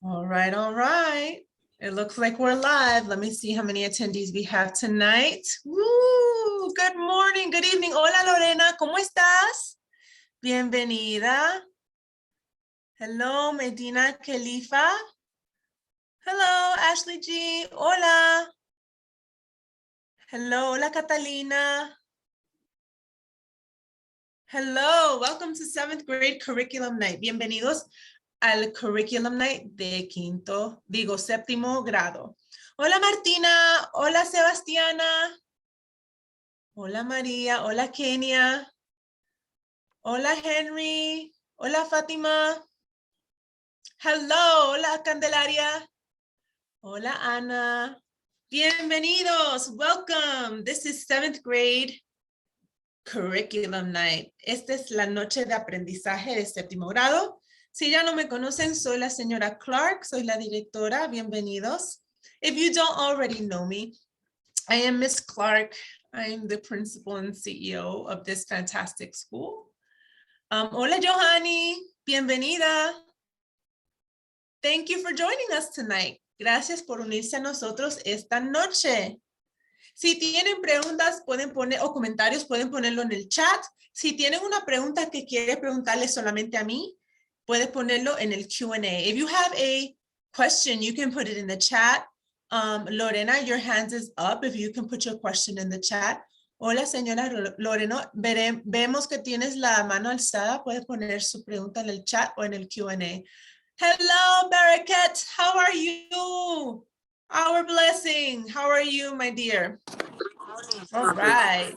All right, all right. It looks like we're live. Let me see how many attendees we have tonight. Woo! Good morning, good evening. Hola, Lorena, ¿cómo estás? Bienvenida. Hello, Medina Khalifa. Hello, Ashley G. Hola. Hello, hola, Catalina. Hello, welcome to 7th grade curriculum night. Bienvenidos al curriculum night de séptimo grado. Hola Martina, hola Sebastiana, hola María, hola Kenia, hola Henry, hola Fátima, hello, hola Candelaria, hola Ana. Bienvenidos, welcome. This is 7th grade curriculum night. Esta es la noche de aprendizaje de séptimo grado. Si ya no me conocen, soy la señora Clark, soy la directora. Bienvenidos. If you don't already know me, I am Miss Clark. I am the principal and CEO of this fantastic school. Hola, Johanny. Bienvenida. Thank you for joining us tonight. Gracias por unirse a nosotros esta noche. Si tienen preguntas pueden poner o comentarios pueden ponerlo en el chat. Si tienen una pregunta que quiere preguntarle solamente a mí, puede ponerlo en el Q&A. If you have a question, you can put it in the chat. Lorena, your hand is up if you can put your question in the chat. Hola, señora Lorena. Vemos que tienes la mano alzada. Puede poner su pregunta en el chat o en el Q&A. Hello, Barakat. How are you? Our blessing. How are you, my dear? All right.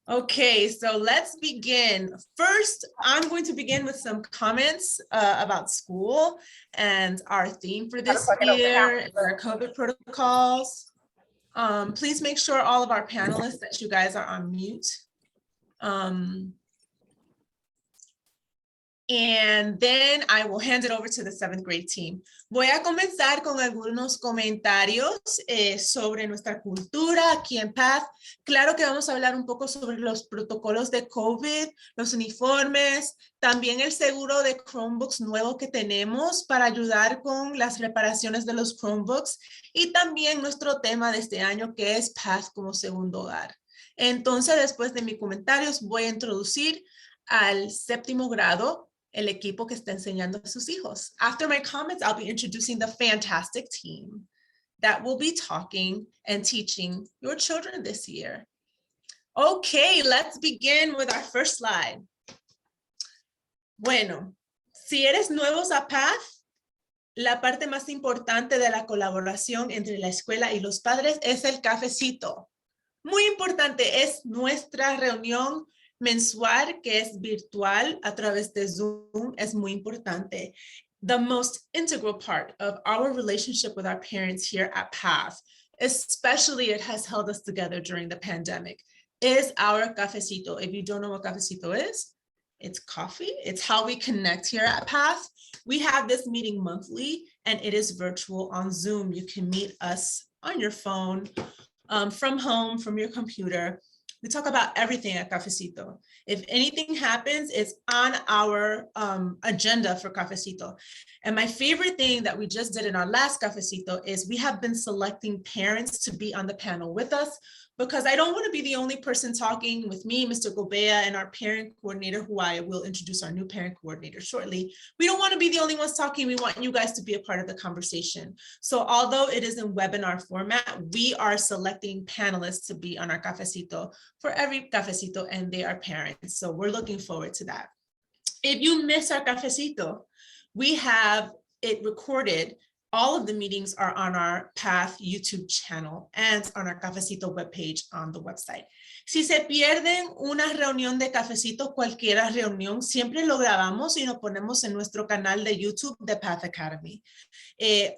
Okay, so let's begin. First, I'm going to begin with some comments about school and our theme for this year, our COVID protocols. Please make sure all of our panelists that you guys are on mute. And then I will hand it over to the 7th grade team. Voy a comenzar con algunos comentarios sobre nuestra cultura aquí en PATH. Claro que vamos a hablar un poco sobre los protocolos de COVID, los uniformes, también el seguro de Chromebooks nuevo que tenemos para ayudar con las reparaciones de los Chromebooks y también nuestro tema de este año que es PATH como segundo hogar. Entonces, después de mis comentarios, voy a introducir al séptimo grado el equipo que está enseñando a sus hijos. After my comments, I'll be introducing the fantastic team that will be talking and teaching your children this year. Okay, let's begin with our first slide. Bueno, si eres nuevos a PATH, la parte más importante de la colaboración entre la escuela y los padres es el cafecito. Muy importante, es nuestra reunión mensual que es virtual a través de Zoom, es muy importante. The most integral part of our relationship with our parents here at PATH, especially it has held us together during the pandemic, is our cafecito. If you don't know what cafecito is, it's coffee. It's how we connect here at PATH. We have this meeting monthly and it is virtual on Zoom. You can meet us on your phone, from home, from your computer. We talk about everything at Cafecito. If anything happens, it's on our agenda for Cafecito. And my favorite thing that we just did in our last Cafecito is we have been selecting parents to be on the panel with us because I don't want to be the only person talking with me, Mr. Gobea, and our parent coordinator, who I will introduce our new parent coordinator shortly. We don't want to be the only ones talking. We want you guys to be a part of the conversation. So although it is in webinar format, we are selecting panelists to be on our Cafecito for every Cafecito, and they are parents. So we're looking forward to that. If you miss our Cafecito, we have it recorded. All of the meetings are on our PATH YouTube channel and on our Cafecito webpage on the website. Si se pierden una reunión de Cafecito, cualquier reunión, siempre lo grabamos y lo ponemos en nuestro canal de YouTube de PATH Academy.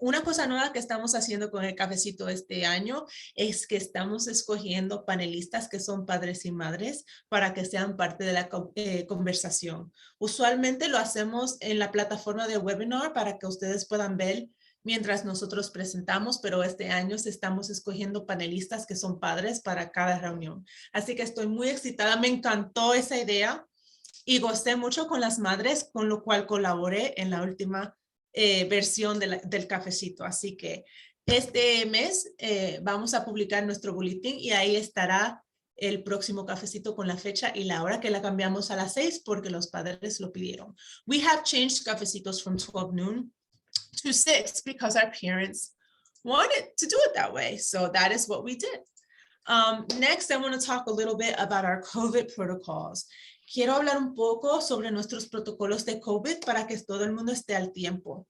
Una cosa nueva que estamos haciendo con el Cafecito este año es que estamos escogiendo panelistas que son padres y madres para que sean parte de la conversación. Usualmente lo hacemos en la plataforma de webinar para que ustedes puedan ver mientras nosotros presentamos, pero este año estamos escogiendo panelistas que son padres para cada reunión. Así que estoy muy excitada, me encantó esa idea y gocé mucho con las madres, con lo cual colaboré en la última versión del cafecito. Así que este mes vamos a publicar nuestro boletín y ahí estará el próximo cafecito con la fecha y la hora, que la cambiamos a las 6 porque los padres lo pidieron. We have changed cafecitos from 12 noon to 6 because our parents wanted to do it that way. So that is what we did. Next, I want to talk a little bit about our COVID protocols. Quiero hablar un poco sobre nuestros protocolos de COVID para que todo el mundo esté al tiempo.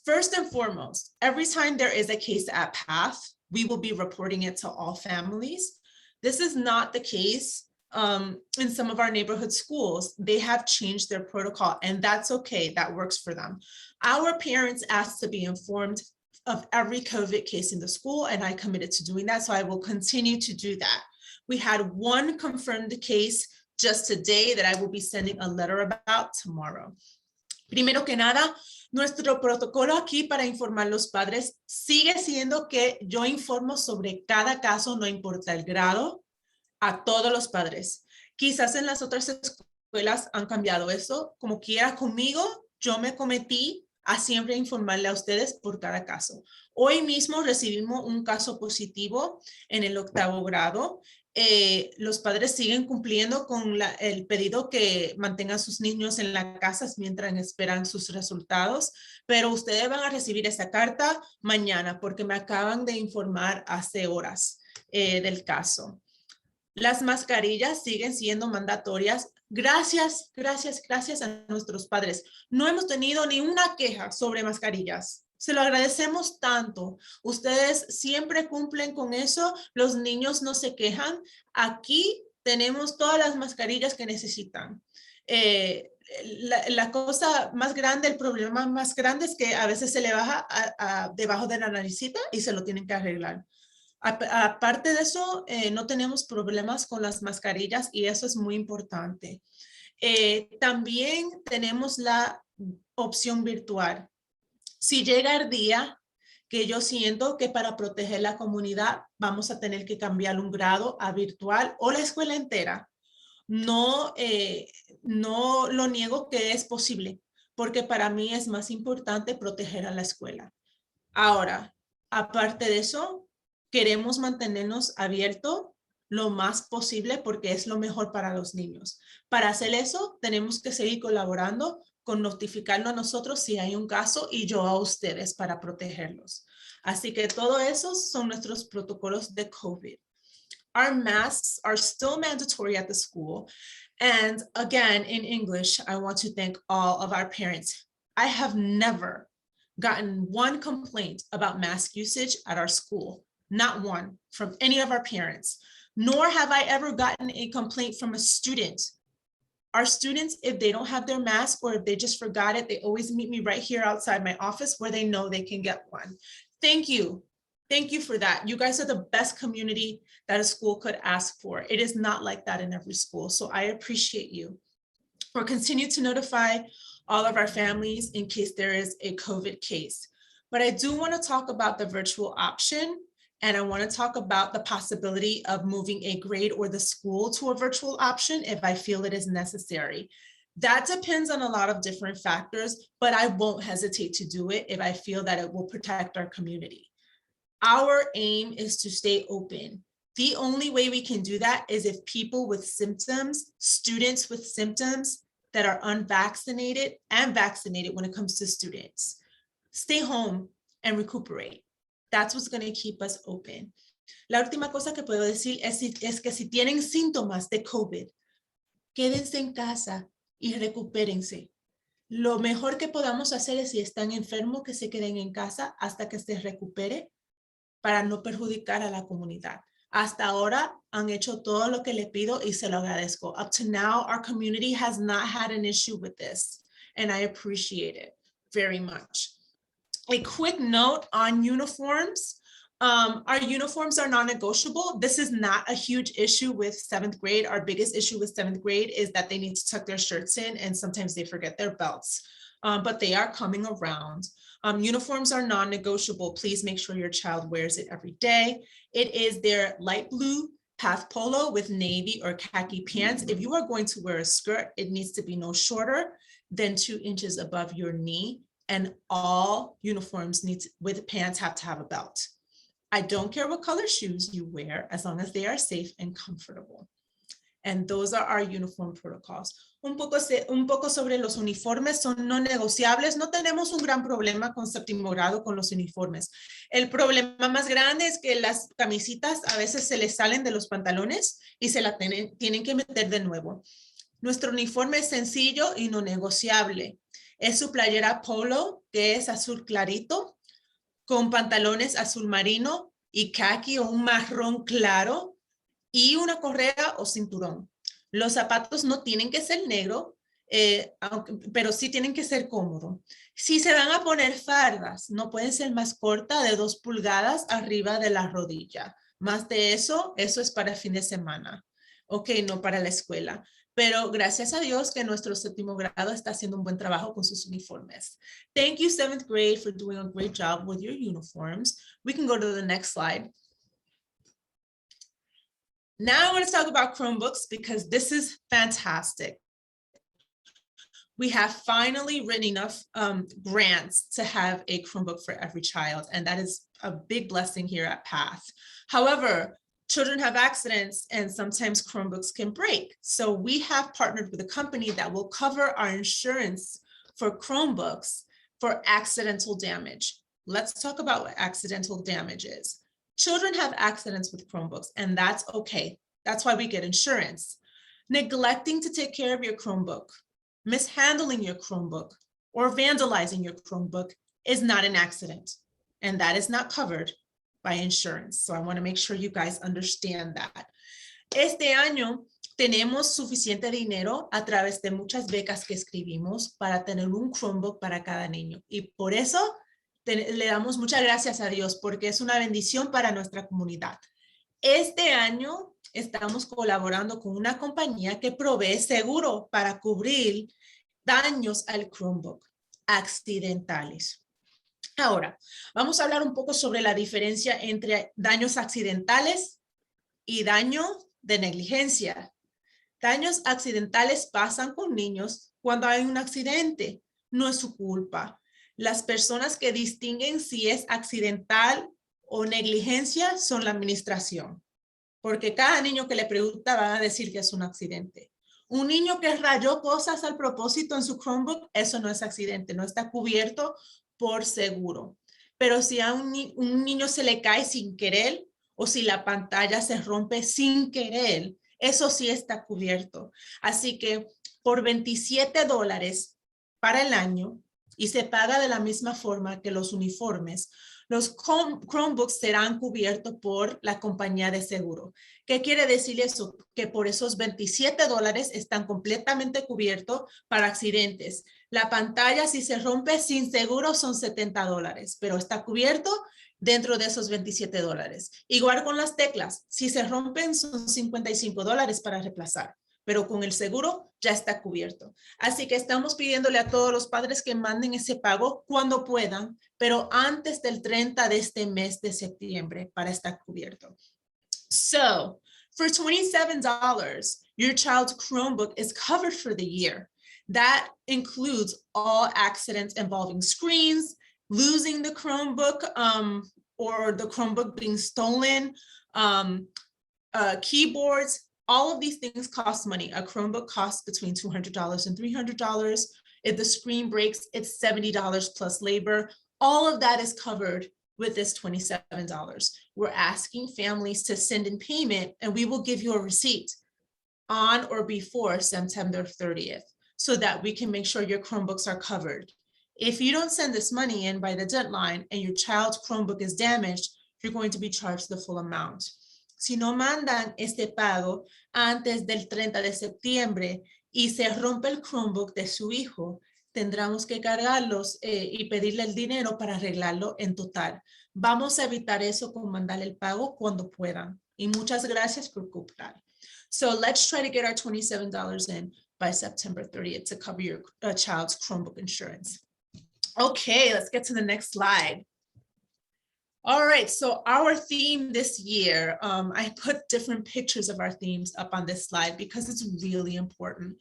First and foremost, every time there is a case at PATH, we will be reporting it to all families. This is not the case in some of our neighborhood schools. They have changed their protocol, and that's okay. That works for them. Our parents asked to be informed of every COVID case in the school, and I committed to doing that, so I will continue to do that. We had one confirmed case just today that I will be sending a letter about tomorrow. Primero que nada, nuestro protocolo aquí para informar a los padres sigue siendo que yo informo sobre cada caso, no importa el grado, a todos los padres. Quizás en las otras escuelas han cambiado eso. Como quiera, conmigo, yo me cometí a siempre informarle a ustedes por cada caso. Hoy mismo recibimos un caso positivo en el 8º grado. Los padres siguen cumpliendo con el pedido que mantengan sus niños en la casa mientras esperan sus resultados, pero ustedes van a recibir esa carta mañana porque me acaban de informar hace horas del caso. Las mascarillas siguen siendo mandatorias. Gracias a nuestros padres. No hemos tenido ni una queja sobre mascarillas. Se lo agradecemos tanto. Ustedes siempre cumplen con eso. Los niños no se quejan. Aquí tenemos todas las mascarillas que necesitan. La cosa más grande, el problema más grande es que a veces se le baja debajo de la naricita y se lo tienen que arreglar. Aparte de eso, no tenemos problemas con las mascarillas y eso es muy importante. También tenemos la opción virtual. Si llega el día que yo siento que para proteger la comunidad vamos a tener que cambiar un grado a virtual o la escuela entera, no lo niego que es posible, porque para mí es más importante proteger a la escuela. Ahora, aparte de eso, queremos mantenernos abiertos lo más posible porque es lo mejor para los niños. Para hacer eso, tenemos que seguir colaborando con notificarnos a nosotros si hay un caso y yo a ustedes para protegerlos. Así que todo eso son nuestros protocolos de COVID. Our masks are still mandatory at the school. And again, in English, I want to thank all of our parents. I have never gotten one complaint about mask usage at our school, not one from any of our parents, nor have I ever gotten a complaint from a student. Our students, if they don't have their mask or if they just forgot it, they always meet me right here outside my office where they know they can get one. Thank you. Thank you for that. You guys are the best community that a school could ask for. It is not like that in every school, so I appreciate you. We'll continue to notify all of our families in case there is a COVID case. But I do want to talk about the virtual option, and I want to talk about the possibility of moving a grade or the school to a virtual option if I feel it is necessary. That depends on a lot of different factors, but I won't hesitate to do it if I feel that it will protect our community. Our aim is to stay open. The only way we can do that is if people with symptoms, students with symptoms that are unvaccinated and vaccinated when it comes to students, stay home and recuperate. That's what's going to keep us open. La última cosa que puedo decir es que si tienen síntomas de COVID, quédense en casa y recupérense. Lo mejor que podamos hacer es si están enfermos que se queden en casa hasta que se recupere para no perjudicar a la comunidad. Hasta ahora han hecho todo lo que le pido y se lo agradezco. Up to now, our community has not had an issue with this, and I appreciate it very much. A quick note on uniforms. Our uniforms are non-negotiable. This is not a huge issue with 7th grade. Our biggest issue with 7th grade is that they need to tuck their shirts in and sometimes they forget their belts, but they are coming around. Uniforms are non-negotiable. Please make sure your child wears it every day. It is their light blue Path polo with navy or khaki pants. If you are going to wear a skirt, it needs to be no shorter than 2 inches above your knee, and all uniforms with pants have to have a belt. I don't care what color shoes you wear, as long as they are safe and comfortable. And those are our uniform protocols. Un poco sobre los uniformes, son no negociables. No tenemos un gran problema con séptimo grado con los uniformes. El problema más grande es que las camisitas a veces se les salen de los pantalones y se la tienen que meter de nuevo. Nuestro uniforme es sencillo y no negociable. Es su playera polo, que es azul clarito, con pantalones azul marino y khaki o un marrón claro, y una correa o cinturón. Los zapatos no tienen que ser negro, pero sí tienen que ser cómodos. Si se van a poner fardas, no pueden ser más cortas de 2 pulgadas arriba de la rodilla. Más de eso, eso es para el fin de semana. Ok, no para la escuela. Pero gracias a Dios que nuestro séptimo grado está haciendo un buen trabajo con sus uniformes. Thank you, 7th grade, for doing a great job with your uniforms. We can go to the next slide. Now I want to talk about Chromebooks because this is fantastic. We have finally written enough grants to have a Chromebook for every child, and that is a big blessing here at PATH. However, children have accidents and sometimes Chromebooks can break. So we have partnered with a company that will cover our insurance for Chromebooks for accidental damage. Let's talk about what accidental damage is. Children have accidents with Chromebooks, and that's okay. That's why we get insurance. Neglecting to take care of your Chromebook, mishandling your Chromebook, or vandalizing your Chromebook is not an accident, and that is not covered by insurance. So I want to make sure you guys understand that. Este año tenemos suficiente dinero a través de muchas becas que escribimos para tener un Chromebook para cada niño, y por eso le damos muchas gracias a Dios porque es una bendición para nuestra comunidad. Este año estamos colaborando con una compañía que provee seguro para cubrir daños al Chromebook accidentales. Ahora, vamos a hablar un poco sobre la diferencia entre daños accidentales y daño de negligencia. Daños accidentales pasan con niños cuando hay un accidente. No es su culpa. Las personas que distinguen si es accidental o negligencia son la administración, porque cada niño que le pregunta va a decir que es un accidente. Un niño que rayó cosas al propósito en su Chromebook, eso no es accidente, no está cubierto por seguro. Pero si a un niño se le cae sin querer o si la pantalla se rompe sin querer, eso sí está cubierto. Así que por $27 para el año, y se paga de la misma forma que los uniformes, los Chromebooks serán cubiertos por la compañía de seguro. ¿Qué quiere decir eso? Que por esos $27 están completamente cubiertos para accidentes. La pantalla, si se rompe sin seguro, son $70, pero está cubierto dentro de esos $27. Igual con las teclas, si se rompen, son $55 para reemplazar, pero con el seguro ya está cubierto. Así que estamos pidiéndole a todos los padres que manden ese pago cuando puedan, pero antes del 30 de este mes de septiembre para estar cubierto. So, for $27, your child's Chromebook is covered for the year. That includes all accidents involving screens, losing the Chromebook, or the Chromebook being stolen, keyboards. All of these things cost money. A Chromebook costs between $200 and $300. If the screen breaks, it's $70 plus labor. All of that is covered with this $27. We're asking families to send in payment, and we will give you a receipt on or before September 30th so that we can make sure your Chromebooks are covered. If you don't send this money in by the deadline and your child's Chromebook is damaged, you're going to be charged the full amount. Si no mandan este pago antes del 30 de septiembre y se rompe el Chromebook de su hijo, tendremos que cargarlos y pedirle el dinero para arreglarlo en total. Vamos a evitar eso con mandar el pago cuando puedan. Y muchas gracias por cooperar. So let's try to get our $27 in by September 30th to cover your child's Chromebook insurance. Okay, let's get to the next slide. All right, so our theme this year, I put different pictures of our themes up on this slide because it's really important.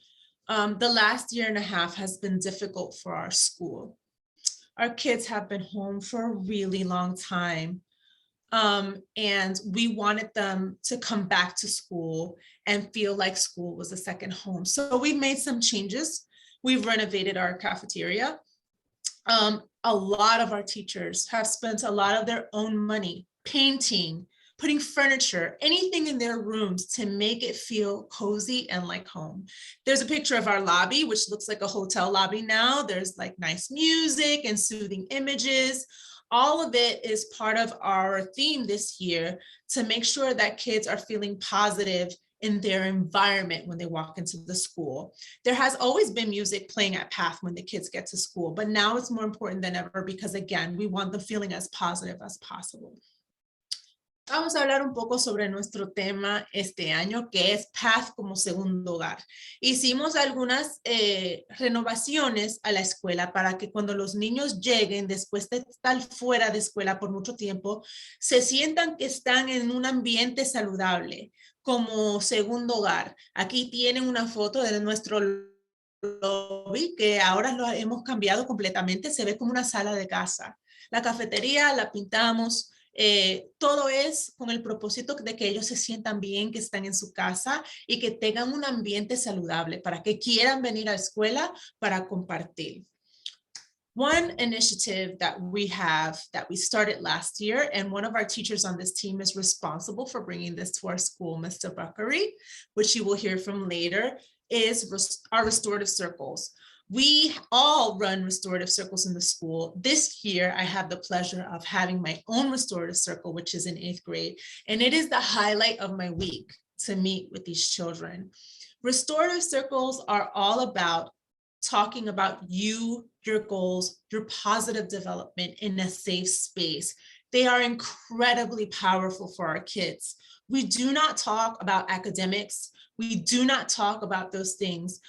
The last year and a half has been difficult for our school. Our kids have been home for a really long time. And we wanted them to come back to school and feel like school was a second home. So we made some changes. We've renovated our cafeteria. A lot of our teachers have spent a lot of their own money painting, putting furniture, anything in their rooms to make it feel cozy and like home. There's a picture of our lobby, which looks like a hotel lobby now. There's like nice music and soothing images. All of it is part of our theme this year to make sure that kids are feeling positive in their environment when they walk into the school. There has always been music playing at PATH when the kids get to school, but now it's more important than ever because, again, we want them feeling as positive as possible. Vamos a hablar un poco sobre nuestro tema este año, que es PATH como segundo hogar. Hicimos algunas renovaciones a la escuela para que cuando los niños lleguen después de estar fuera de escuela por mucho tiempo, se sientan que están en un ambiente saludable, como segundo hogar. Aquí tienen una foto de nuestro lobby, que ahora lo hemos cambiado completamente, se ve como una sala de casa. La cafetería la pintamos. Todo es con el propósito de que ellos se sientan bien, que están en su casa y que tengan un ambiente saludable para que quieran venir a la escuela para compartir. One initiative that we have that we started last year, and one of our teachers on this team is responsible for bringing this to our school, Mr. Buckery, which you will hear from later, is our restorative circles. We all run restorative circles in the school. This year, I have the pleasure of having my own restorative circle, which is in 8th grade. And it is the highlight of my week to meet with these children. Restorative circles are all about talking about you, your goals, your positive development in a safe space. They are incredibly powerful for our kids. We do not talk about academics. We do not talk about those things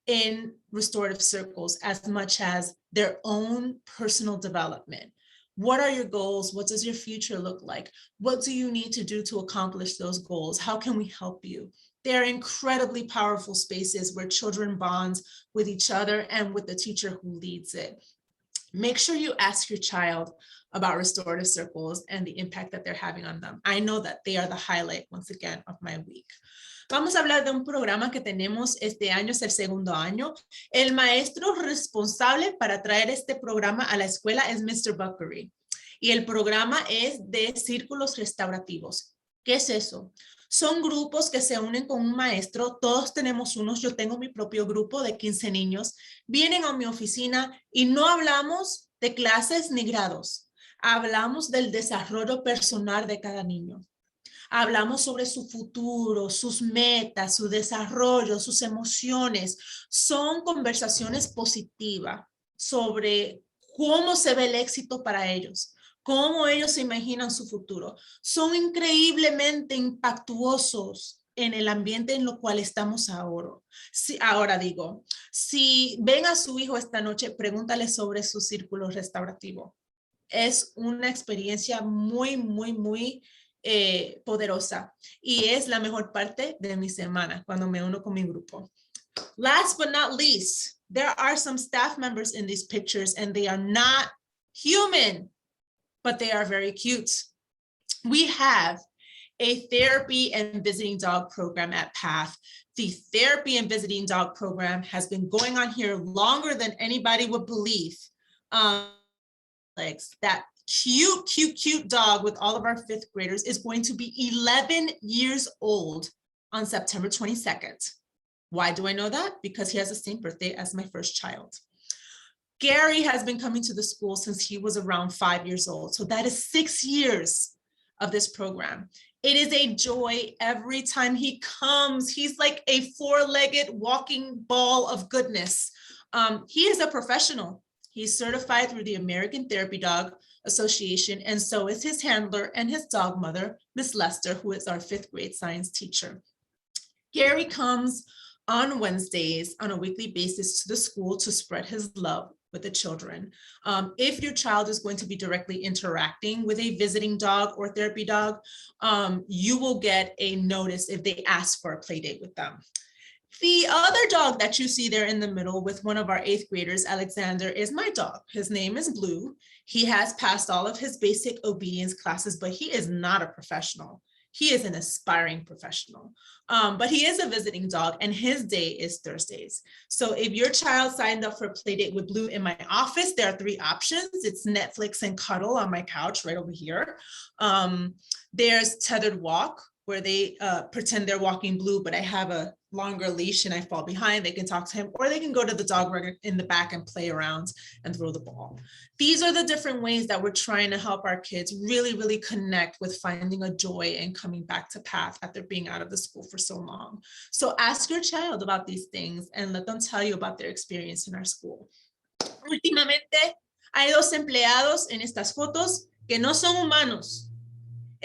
in restorative circles as much as their own personal development. What are your goals? What does your future look like? What do you need to do to accomplish those goals? How can we help you? They're incredibly powerful spaces where children bond with each other and with the teacher who leads it. Make sure you ask your child about restorative circles and the impact that they're having on them. I know that they are the highlight, once again, of my week. Vamos a hablar de un programa que tenemos este año, es el segundo año. El maestro responsable para traer este programa a la escuela es Mr. Buckery. Y el programa es de círculos restaurativos. ¿Qué es eso? Son grupos que se unen con un maestro, todos tenemos unos, yo tengo mi propio grupo de 15 niños, vienen a mi oficina y no hablamos de clases ni grados, hablamos del desarrollo personal de cada niño. Hablamos sobre su futuro, sus metas, su desarrollo, sus emociones. Son conversaciones positivas sobre cómo se ve el éxito para ellos, cómo ellos se imaginan su futuro. Son increíblemente impactuosos en el ambiente en lo cual estamos ahora. Si ven a su hijo esta noche, pregúntale sobre su círculo restaurativo. Es una experiencia muy, muy, muy poderosa y es la mejor parte de mi semana cuando me uno con mi grupo. Last but not least, there are some staff members in these pictures and they are not human, but they are very cute. We have a therapy and visiting dog program at PATH. The therapy and visiting dog program has been going on here longer than anybody would believe. That cute dog with all of our 5th graders is going to be 11 years old on September 22nd. Why do I know that? Because he has the same birthday as my first child. Gary has been coming to the school since he was around 5 years old. So that is 6 years of this program. It is a joy every time he comes. He's like a 4-legged walking ball of goodness. He is a professional. He's certified through the American Therapy Dog Association, and so is his handler and his dog mother, Miss Lester, who is our 5th grade science teacher. Gary comes on Wednesdays on a weekly basis to the school to spread his love with the children. If your child is going to be directly interacting with a visiting dog or therapy dog, you will get a notice if they ask for a play date with them. The other dog that you see there in the middle with one of our 8th graders, Alexander, is my dog. His name is Blue. He has passed all of his basic obedience classes, but he is not a professional. He is an aspiring professional, but he is a visiting dog and his day is Thursdays. So if your child signed up for a play date with Blue in my office, there are 3 options. It's Netflix and cuddle on my couch right over here. There's tethered walk, where they pretend they're walking Blue, but I have a longer leash and I fall behind. They can talk to him, or they can go to the dog rug in the back and play around and throw the ball. These are the different ways that we're trying to help our kids really, really connect with finding a joy and coming back to path after being out of the school for so long. So ask your child about these things and let them tell you about their experience in our school. Últimamente, hay 2 empleados en estas fotos que no son humanos.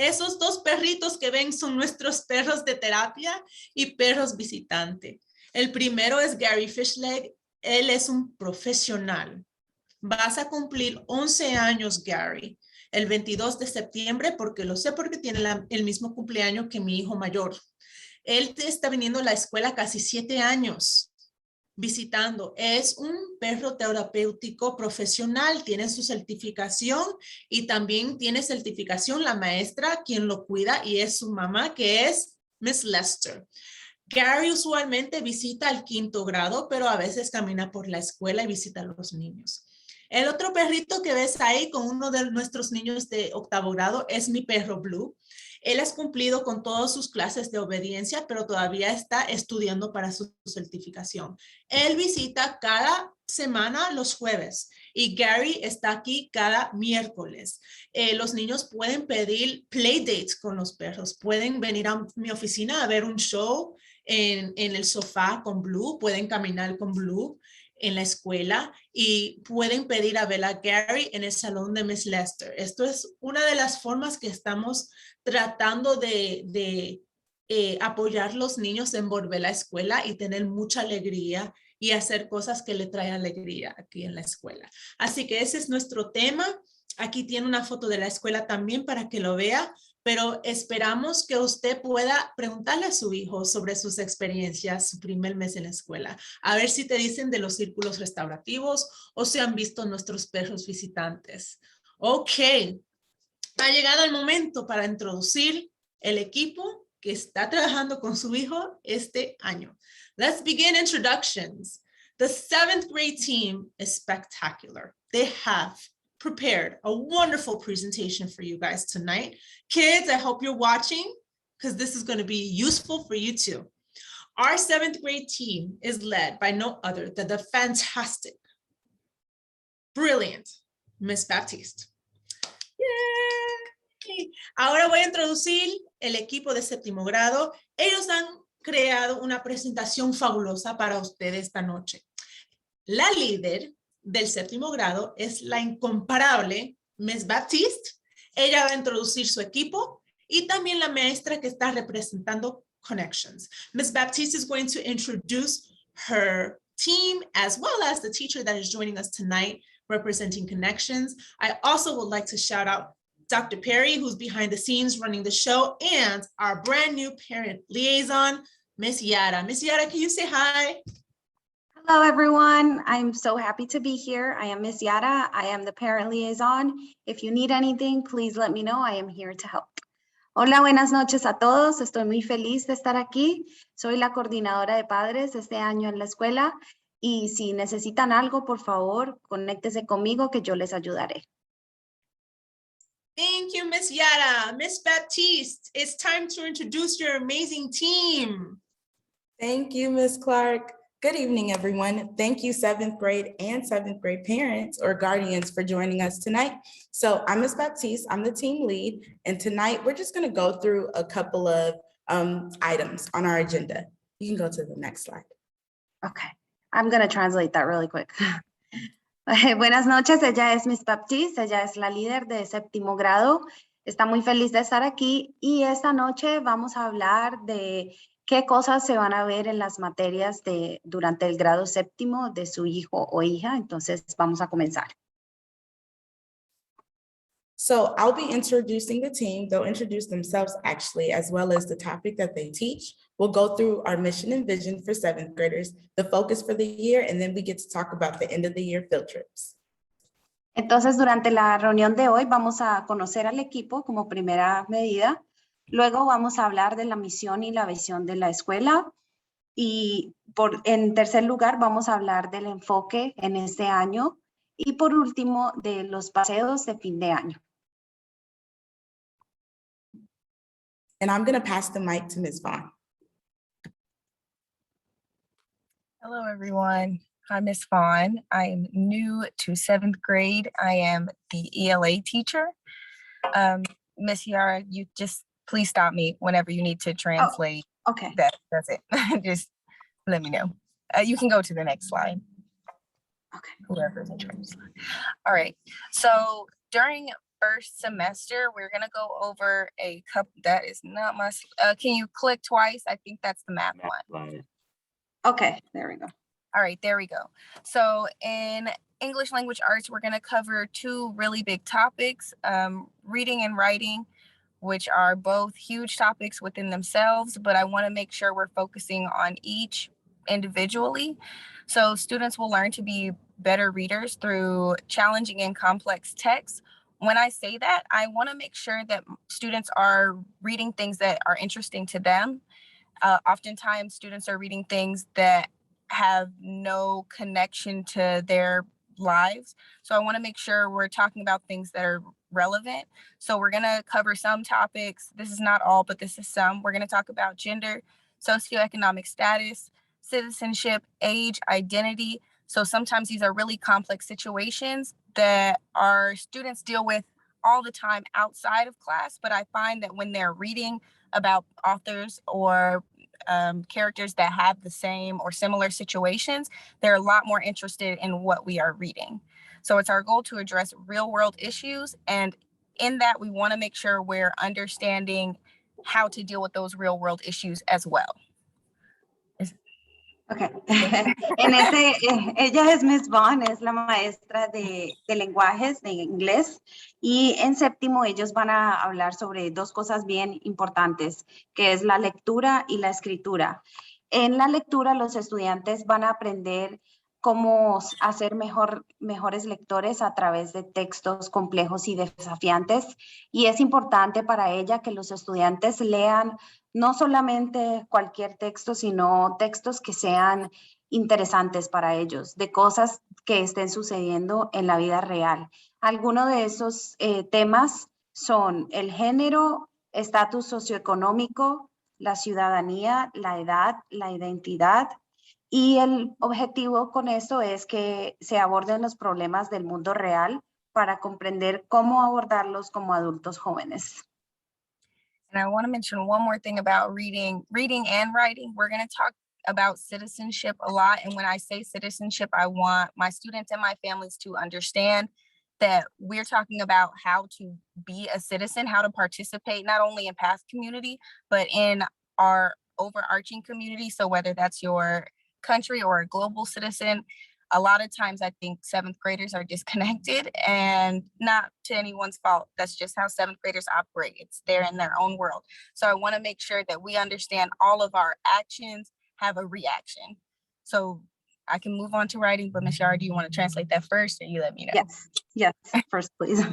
Esos 2 perritos que ven son nuestros perros de terapia y perros visitante. El primero es Gary Fishleg. Él es un profesional. Vas a cumplir 11 años, Gary, el 22 de septiembre, porque lo sé porque tiene el mismo cumpleaños que mi hijo mayor. Él está viniendo a la escuela casi 7 años. Visitando. Es un perro terapéutico profesional, tiene su certificación y también tiene certificación la maestra quien lo cuida y es su mamá, que es Miss Lester. Gary usualmente visita al 5º grado, pero a veces camina por la escuela y visita a los niños. El otro perrito que ves ahí con uno de nuestros niños de 8º grado es mi perro Blue. Él ha cumplido con todas sus clases de obediencia, pero todavía está estudiando para su certificación. Él visita cada semana los jueves y Gary está aquí cada miércoles. Los niños pueden pedir play dates con los perros. Pueden venir a mi oficina a ver un show en el sofá con Blue. Pueden caminar con Blue en la escuela y pueden pedir a ver a Gary en el salón de Miss Lester. Esto es una de las formas que estamos tratando de apoyar a los niños en volver a la escuela y tener mucha alegría y hacer cosas que le traen alegría aquí en la escuela. Así que ese es nuestro tema. Aquí tiene una foto de la escuela también para que lo vea, pero esperamos que usted pueda preguntarle a su hijo sobre sus experiencias, su primer mes en la escuela, a ver si te dicen de los círculos restaurativos o si han visto nuestros perros visitantes. Ok, ha llegado el momento para introducir el equipo que está trabajando con su hijo este año. Let's begin introductions. The 7th grade team is spectacular. They have prepared a wonderful presentation for you guys tonight. Kids, I hope you're watching because this is going to be useful for you too. Our 7th grade team is led by no other than the fantastic, brilliant Miss Baptiste. Yay! Ahora voy a introducir el equipo de 7º grado. Ellos han creado una presentación fabulosa para ustedes esta noche. La líder del 7º grado es la incomparable Miss Baptiste. Ella va a introducir su equipo y también la maestra que está representando Connections. Miss Baptiste is going to introduce her team as well as the teacher that is joining us tonight representing Connections. I also would like to shout out Dr. Perry, who's behind the scenes running the show, and our brand new parent liaison, Miss Yara. Miss Yara, can you say hi? Hello, everyone. I'm so happy to be here. I am Miss Yara. I am the parent liaison. If you need anything, please let me know. I am here to help. Hola, buenas noches a todos. Estoy muy feliz de estar aquí. Soy la coordinadora de padres este año en la escuela. Y si necesitan algo, por favor, conéctese conmigo que yo les ayudaré. Thank you, Miss Yara. Miss Baptiste, it's time to introduce your amazing team. Thank you, Miss Clark. Good evening, everyone. Thank you, 7th grade and 7th grade parents or guardians for joining us tonight. So I'm Miss Baptiste, I'm the team lead, and tonight we're just gonna go through a couple of items on our agenda. You can go to the next slide. Okay, I'm gonna translate that really quick. Buenas noches, ella es Miss Baptiste, ella es la líder de 7º grado. Está muy feliz de estar aquí y esta noche vamos a hablar de qué cosas se van a ver en las materias durante el grado séptimo de su hijo o hija. Entonces, vamos a comenzar. So I'll be introducing the team. They'll introduce themselves actually, as well as the topic that they teach. We'll go through our mission and vision for 7th graders, the focus for the year, and then we get to talk about the end of the year field trips. Entonces, durante la reunión de hoy vamos a conocer al equipo como primera medida. Luego vamos a hablar de la misión y la visión de la escuela. Y en tercer lugar, vamos a hablar del enfoque en este año. Y por último, de los paseos de fin de año. And I'm going to pass the mic to Ms. Vaughn. Hello, everyone. I'm Ms. Vaughn. I am new to 7th grade. I am the ELA teacher. Ms. Yara, you just please stop me whenever you need to translate. Oh, okay. That's it. Just let me know. You can go to the next slide. Okay. Whoever's in charge. All right. So during first semester, we're going to go over a couple. That is not my. Can you click twice? I think that's the math one. Okay, there we go. All right, there we go. So in English language arts, we're going to cover two really big topics, reading and writing, which are both huge topics within themselves, but I want to make sure we're focusing on each individually. So students will learn to be better readers through challenging and complex texts. When I say that, I want to make sure that students are reading things that are interesting to them. Oftentimes, students are reading things that have no connection to their lives. So I want to make sure we're talking about things that are relevant. So we're going to cover some topics. This is not all, but this is some. We're going to talk about gender, socioeconomic status, citizenship, age, identity. So sometimes these are really complex situations that our students deal with all the time outside of class. But I find that when they're reading about authors or characters that have the same or similar situations, they're a lot more interested in what we are reading. So it's our goal to address real world issues. And in that, we want to make sure we're understanding how to deal with those real world issues as well. Okay. Ella es Miss Vaughn, es la maestra de lenguajes de inglés, y en séptimo ellos van a hablar sobre dos cosas bien importantes, que es la lectura y la escritura. En la lectura los estudiantes van a aprender cómo hacer mejores lectores a través de textos complejos y desafiantes, y es importante para ella que los estudiantes lean no solamente cualquier texto, sino textos que sean interesantes para ellos, de cosas que estén sucediendo en la vida real. Algunos de esos temas son el género, estatus socioeconómico, la ciudadanía, la edad, la identidad. Y el objetivo con esto es que se aborden los problemas del mundo real para comprender cómo abordarlos como adultos jóvenes. And I want to mention one more thing about reading and writing. We're going to talk about citizenship a lot. And when I say citizenship, I want my students and my families to understand that we're talking about how to be a citizen, how to participate, not only in PATH community, but in our overarching community. So whether that's your country or a global citizen, a lot of times I think 7th graders are disconnected, and not to anyone's fault. That's just how 7th graders operate. It's they're in their own world. So I want to make sure that we understand all of our actions have a reaction. So I can move on to writing, but Ms. Yara, do you want to translate that first, or you let me know? Yes, first please.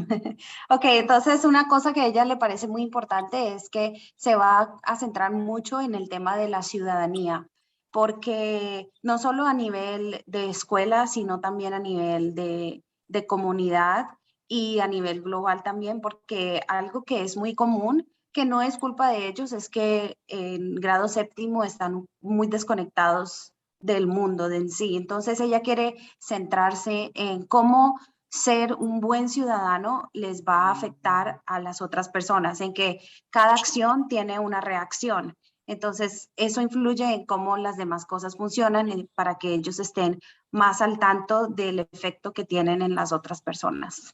Ok, entonces una cosa que a ella le parece muy importante es que se va a centrar mucho en el tema de la ciudadanía, porque no solo a nivel de escuela, sino también a nivel de comunidad y a nivel global también, porque algo que es muy común, que no es culpa de ellos, es que en grado séptimo están muy desconectados del mundo de en sí. Entonces ella quiere centrarse en cómo ser un buen ciudadano les va a afectar a las otras personas, en que cada acción tiene una reacción. Entonces, eso influye en cómo las demás cosas funcionan para que ellos estén más al tanto del efecto que tienen en las otras personas.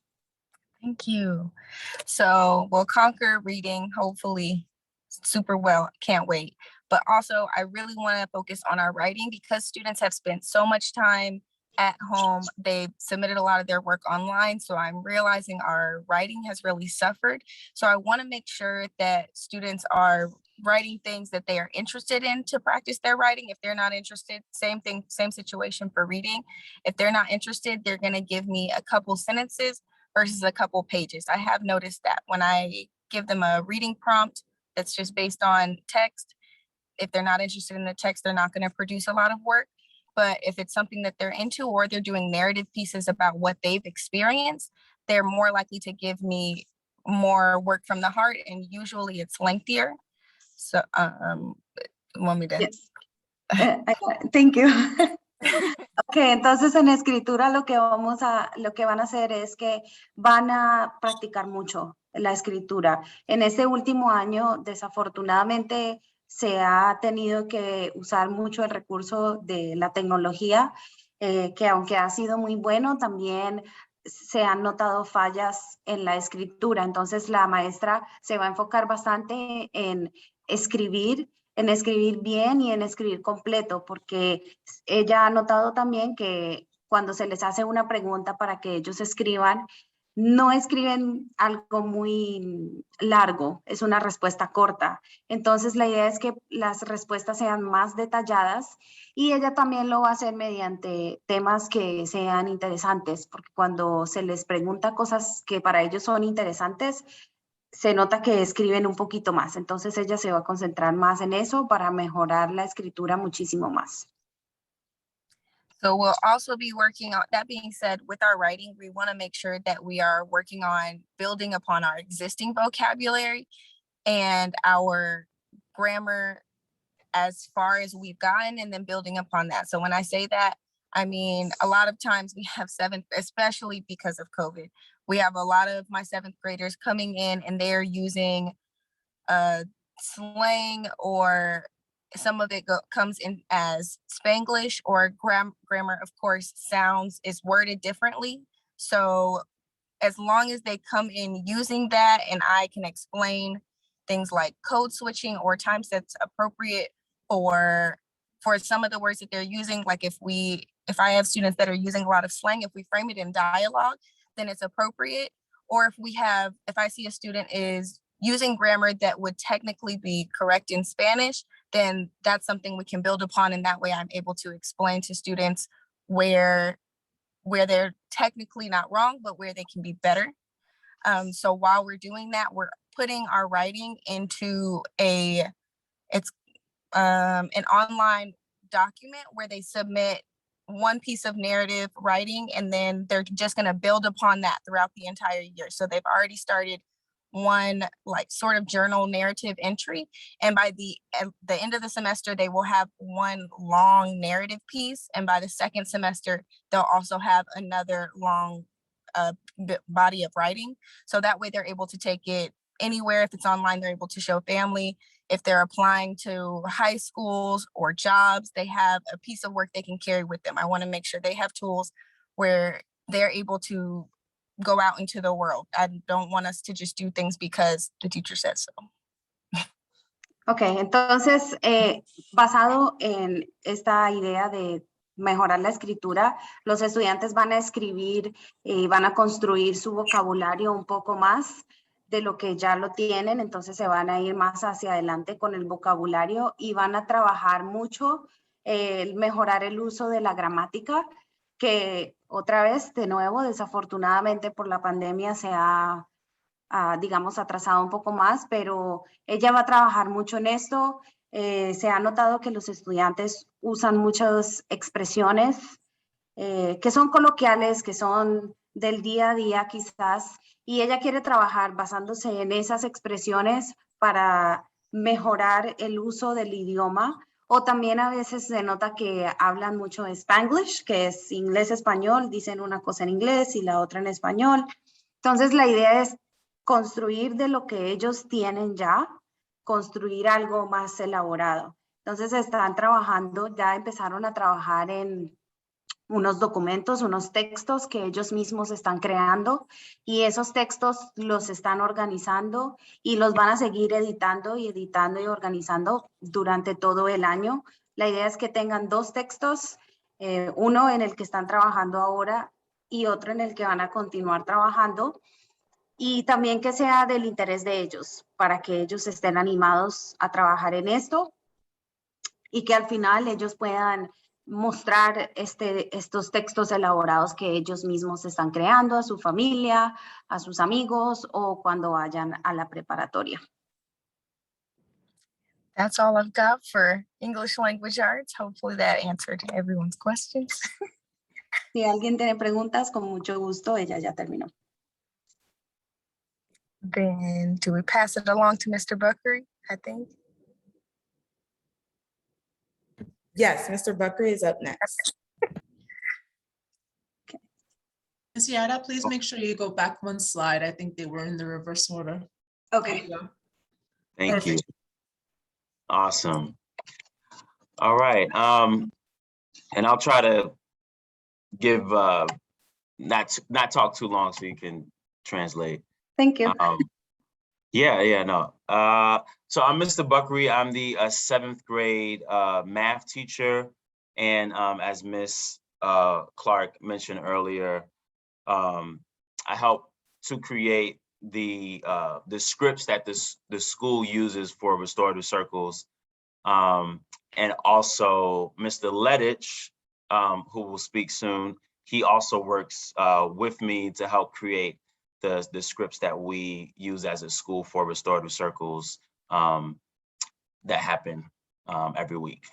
Thank you. So we'll conquer reading, hopefully super well. Can't wait. but also I really want to focus on our writing because students have spent so much time at home. They've submitted a lot of their work online. So I'm realizing our writing has really suffered. So I want to make sure that students are writing things that they are interested in to practice their writing. If they're not interested, same thing, same situation for reading. If they're not interested, they're going to give me a couple sentences versus a couple pages. I have noticed that when I give them a reading prompt that's just based on text, if they're not interested in the text, they're not going to produce a lot of work. But if it's something that they're into or they're doing narrative pieces about what they've experienced, they're more likely to give me more work from the heart, and usually it's lengthier. So, want me to? Yes. Thank you. Ok, entonces en escritura lo que van a hacer es que van a practicar mucho la escritura. En este último año, desafortunadamente, se ha tenido que usar mucho el recurso de la tecnología, que aunque ha sido muy bueno, también se han notado fallas en la escritura. Entonces la maestra se va a enfocar bastante en escribir bien y en escribir completo, porque ella ha notado también que cuando se les hace una pregunta para que ellos escriban, no escriben algo muy largo, es una respuesta corta. Entonces la idea es que las respuestas sean más detalladas y ella también lo va a hacer mediante temas que sean interesantes, porque cuando se les pregunta cosas que para ellos son interesantes, se nota que escriben un poquito más. Entonces ella se va a concentrar más en eso para mejorar la escritura muchísimo más. So we'll also be working on, that being said, with our writing, we want to make sure that we are working on building upon our existing vocabulary and our grammar as far as we've gotten, and then building upon that. So when I say that, I mean, a lot of times we have especially because of COVID, we have a lot of my 7th graders coming in and they're using slang, or some of it comes in as Spanglish, or grammar, of course, is worded differently. So as long as they come in using that and I can explain things like code switching or times that's appropriate for some of the words that they're using, like if I have students that are using a lot of slang, if we frame it in dialogue, then it's appropriate. Or if I see a student is using grammar that would technically be correct in Spanish, then that's something we can build upon. And that way I'm able to explain to students where they're technically not wrong, but where they can be better. So while we're doing that, we're putting our writing into an online document where they submit one piece of narrative writing, and then they're just going to build upon that throughout the entire year. So they've already started one like sort of journal narrative entry, and by the end of the semester they will have one long narrative piece, and by the second semester they'll also have another long body of writing. So that way they're able to take it anywhere. If it's online, they're able to show family. If they're applying to high schools or jobs, they have a piece of work they can carry with them. I want to make sure they have tools where they're able to go out into the world. I don't want us to just do things because the teacher says so. Ok, entonces, basado en esta idea de mejorar la escritura, los estudiantes van a escribir y van a construir su vocabulario un poco más de lo que ya lo tienen, entonces se van a ir más hacia adelante con el vocabulario y van a trabajar mucho mejorar el uso de la gramática, que otra vez, de nuevo, desafortunadamente por la pandemia se ha, digamos, atrasado un poco más, pero ella va a trabajar mucho en esto. Se ha notado que los estudiantes usan muchas expresiones que son coloquiales, que son del día a día quizás, y ella quiere trabajar basándose en esas expresiones para mejorar el uso del idioma. O también a veces se nota que hablan mucho Spanglish, que es inglés-español, dicen una cosa en inglés y la otra en español. Entonces la idea es construir de lo que ellos tienen ya, construir algo más elaborado. Entonces están trabajando, ya empezaron a trabajar en unos documentos, unos textos que ellos mismos están creando y esos textos los están organizando y los van a seguir editando y organizando durante todo el año. La idea es que tengan 2 textos, uno en el que están trabajando ahora y otro en el que van a continuar trabajando, y también que sea del interés de ellos, para que ellos estén animados a trabajar en esto y que al final ellos puedan mostrar estos textos elaborados que ellos mismos están creando a su familia, a sus amigos o cuando vayan a la preparatoria. That's all I've got for English language arts. Hopefully that answered everyone's questions. Si alguien tiene preguntas, con mucho gusto, ella ya terminó. Then do we pass it along to Mr. Buckery, I think? Yes, Mr. Buckery is up next. Ms. Yara, please make sure you go back 1 slide. I think they were in the reverse order. Okay. Thank you. Awesome. All right. And I'll try to give not talk too long so you can translate. Thank you. No. So I'm Mr. Buckery. I'm the 7th grade math teacher. And as Ms. Clark mentioned earlier, I help to create the scripts that the school uses for restorative circles. And also Mr. Ledich, who will speak soon, he also works with me to help create the scripts that we use as a school for restorative circles that happen every week.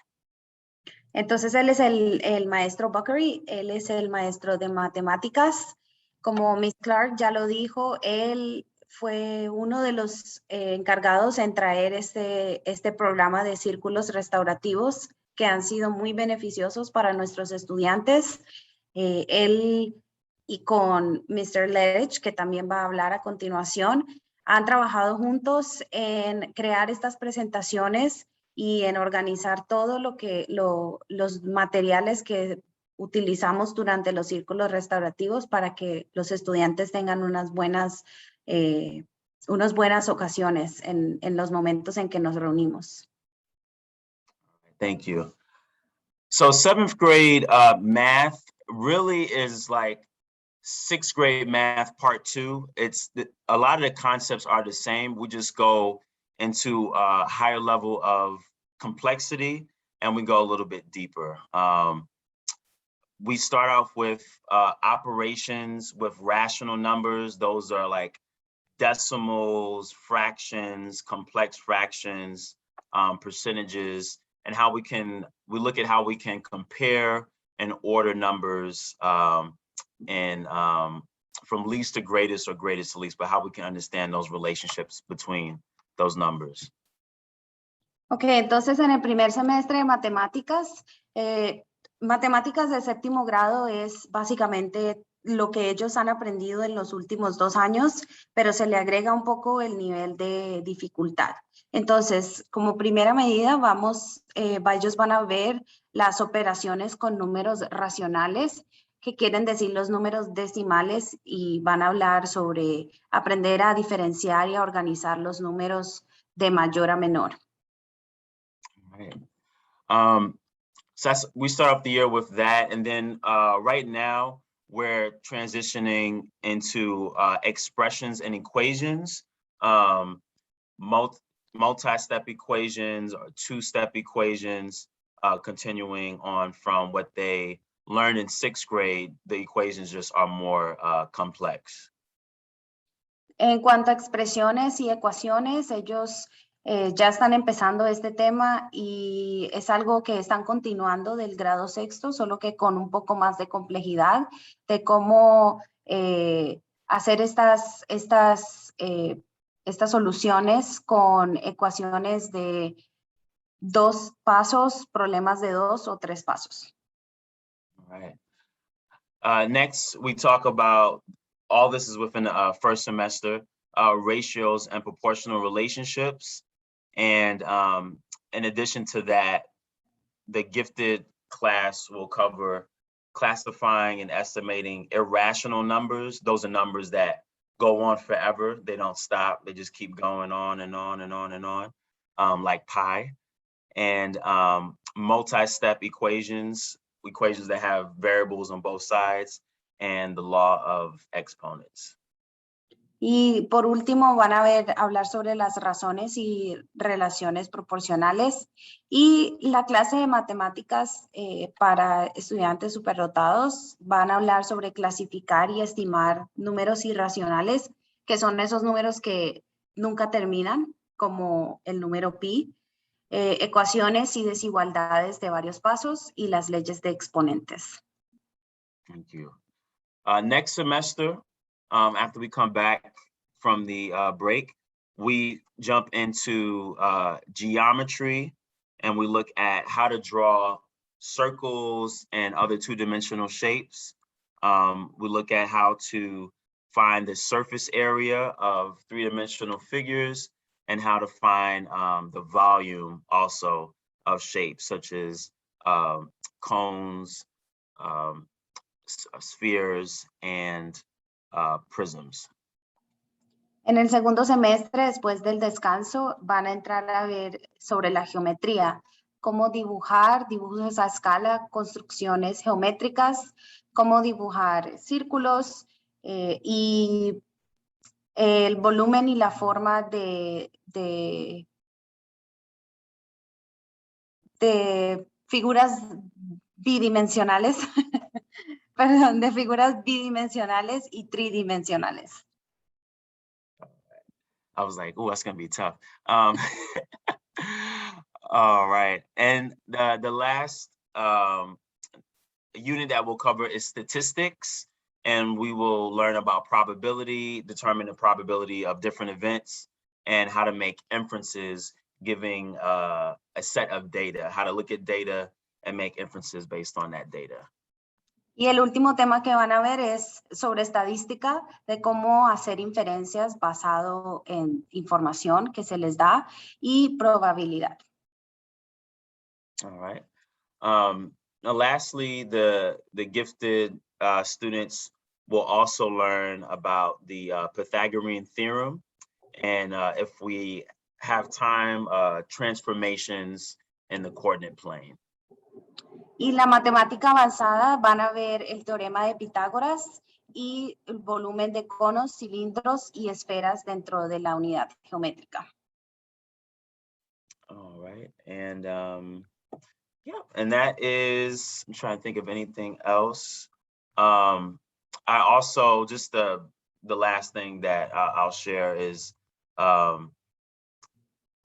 Entonces él es el maestro Buckery, él es el maestro de matemáticas. Como Miss Clark ya lo dijo, él fue uno de los encargados en traer este programa de círculos restaurativos que han sido muy beneficiosos para nuestros estudiantes. Él y con Mr. Ledich, que también va a hablar a continuación, han trabajado juntos en crear estas presentaciones y en organizar todo los materiales que utilizamos durante los círculos restaurativos para que los estudiantes tengan unas buenas ocasiones en los momentos en que nos reunimos. Thank you. So 7th grade math really is like 6th grade math part 2. A lot of the concepts are the same. We just go into a higher level of complexity and we go a little bit deeper. We start off with operations with rational numbers. Those are like decimals, fractions, complex fractions, percentages, and how we look at how we can compare and order numbers and from least to greatest or greatest to least, but how we can understand those relationships between those numbers. Ok, entonces en el primer semestre de matemáticas, matemáticas de 7º grado es básicamente lo que ellos han aprendido en los últimos 2 años, pero se le agrega un poco el nivel de dificultad. Entonces, como primera medida, ellos van a ver las operaciones con números racionales, que quieren decir los números decimales, y van a hablar sobre aprender a diferenciar y a organizar los números de mayor a menor. Right. So we start off the year with that, and then right now we're transitioning into expressions and equations, multi-step equations or 2-step equations, continuing on from what they learned in 6th grade. The equations just are more complex. En cuanto a expresiones y ecuaciones, ellos ya están empezando este tema y es algo que están continuando del grado 6º, solo que con un poco más de complejidad de cómo hacer estas soluciones con ecuaciones de 2 pasos, problemas de 2 o 3 pasos. All right. Next, we talk about, all this is within the first semester, ratios and proportional relationships. And in addition to that, the gifted class will cover classifying and estimating irrational numbers. Those are numbers that go on forever. They don't stop. They just keep going on and on and on and on, like pi. And multi-step equations that have variables on both sides, and the law of exponents. Y por último van a hablar sobre las razones y relaciones proporcionales. Y la clase de matemáticas para estudiantes superdotados van a hablar sobre clasificar y estimar números irracionales, que son esos números que nunca terminan, como el número pi, ecuaciones y desigualdades de varios pasos y las leyes de exponentes. Thank you. Next semester, after we come back from the break, we jump into geometry, and we look at how to draw circles and other two-dimensional shapes. We look at how to find the surface area of three-dimensional figures, and how to find the volume also of shapes, such as cones, spheres, and prisms. En el segundo semestre, después del descanso, van a entrar a ver sobre la geometría, cómo dibujar dibujos a escala, construcciones geométricas, cómo dibujar círculos y el volumen y la forma de figuras bidimensionales, perdón, de figuras bidimensionales y tridimensionales. I was like, oh, that's gonna be tough. All right, and the last unit that we'll cover is statistics, and we will learn about probability, determine the probability of different events, and how to make inferences giving a set of data, how to look at data and make inferences based on that data. Y el último tema que van a ver es sobre estadística, de cómo hacer inferencias basado en información que se les da y probabilidad. All right. Now, lastly, the gifted students will also learn about the Pythagorean theorem, and if we have time, transformations in the coordinate plane. Y la matemática avanzada van a ver el teorema de Pitágoras y el volumen de conos, cilindros y esferas dentro de la unidad geométrica. All right, and yeah, and that is, I'm trying to think of anything else. I also, just the last thing that I'll share is I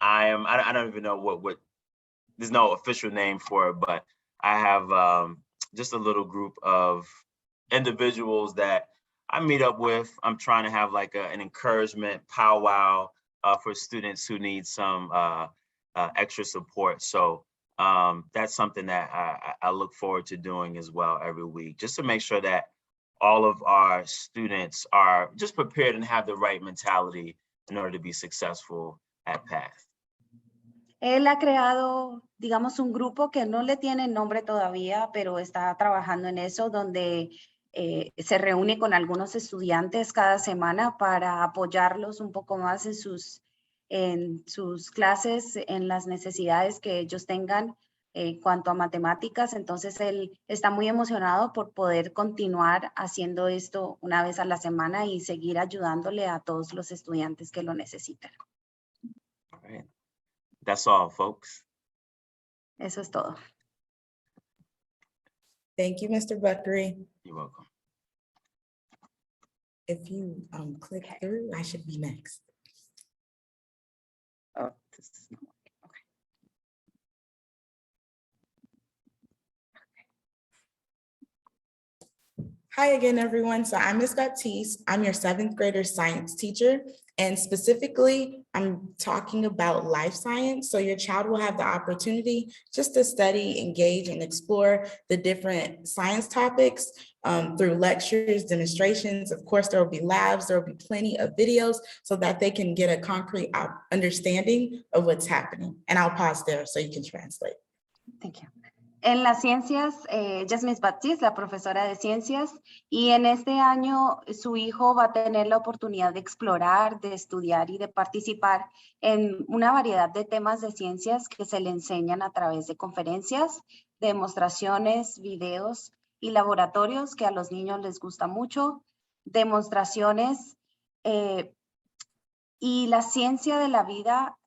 don't even know what there's no official name for it, but I have just a little group of individuals that I meet up with. I'm trying to have like an encouragement powwow for students who need some extra support. So that's something that I look forward to doing as well every week, just to make sure that all of our students are just prepared and have the right mentality in order to be successful at PATH. Él ha creado, digamos, un grupo que no le tiene nombre todavía, pero está trabajando en eso, donde se reúne con algunos estudiantes cada semana para apoyarlos un poco más en sus clases, en las necesidades que ellos tengan en cuanto a matemáticas. Entonces, él está muy emocionado por poder continuar haciendo esto una vez a la semana y seguir ayudándole a todos los estudiantes que lo necesitan. All right. That's all, folks. Eso es todo. Thank you, Mr. Buckery. You're welcome. If you click through, I should be next. Oh, this is not working. Okay. Hi again, everyone. So I'm Ms. Baptiste. I'm your 7th grader science teacher. And specifically, I'm talking about life science. So your child will have the opportunity just to study, engage, and explore the different science topics through lectures, demonstrations. Of course, there will be labs, there will be plenty of videos so that they can get a concrete understanding of what's happening. And I'll pause there so you can translate. Thank you. En las ciencias, ella es Miss Baptiste, la profesora de ciencias, y en este año su hijo va a tener la oportunidad de explorar, de estudiar y de participar en una variedad de temas de ciencias que se le enseñan a través de conferencias, demostraciones, videos y laboratorios que a los niños les gusta mucho, demostraciones y la ciencia de la vida.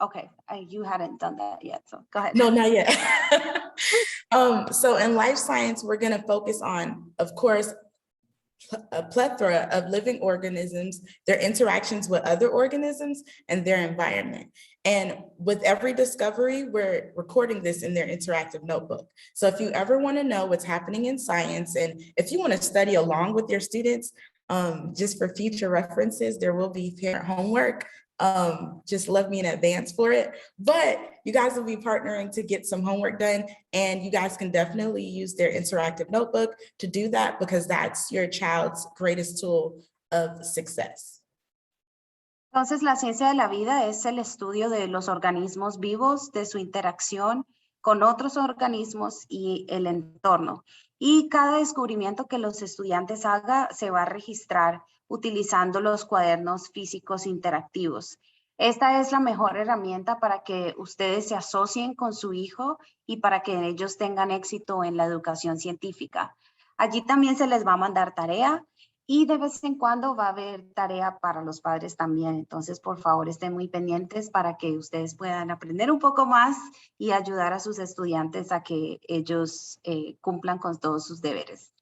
Okay, you hadn't done that yet, so go ahead. No, not yet. So in life science, we're going to focus on, of course, a plethora of living organisms, their interactions with other organisms, and their environment. And with every discovery, we're recording this in their interactive notebook. So if you ever want to know what's happening in science, and if you want to study along with your students, just for future references, there will be parent homework. Just love me in advance for it. But you guys will be partnering to get some homework done, and you guys can definitely use their interactive notebook to do that, because that's your child's greatest tool of success. Entonces, la ciencia de la vida es el estudio de los organismos vivos, de su interacción con otros organismos y el entorno. Y cada descubrimiento que los estudiantes hagan se va a registrar utilizando los cuadernos físicos interactivos. Esta es la mejor herramienta para que ustedes se asocien con su hijo y para que ellos tengan éxito en la educación científica. Allí también se les va a mandar tarea y de vez en cuando va a haber tarea para los padres también. Entonces, por favor, estén muy pendientes para que ustedes puedan aprender un poco más y ayudar a sus estudiantes a que ellos cumplan con todos sus deberes.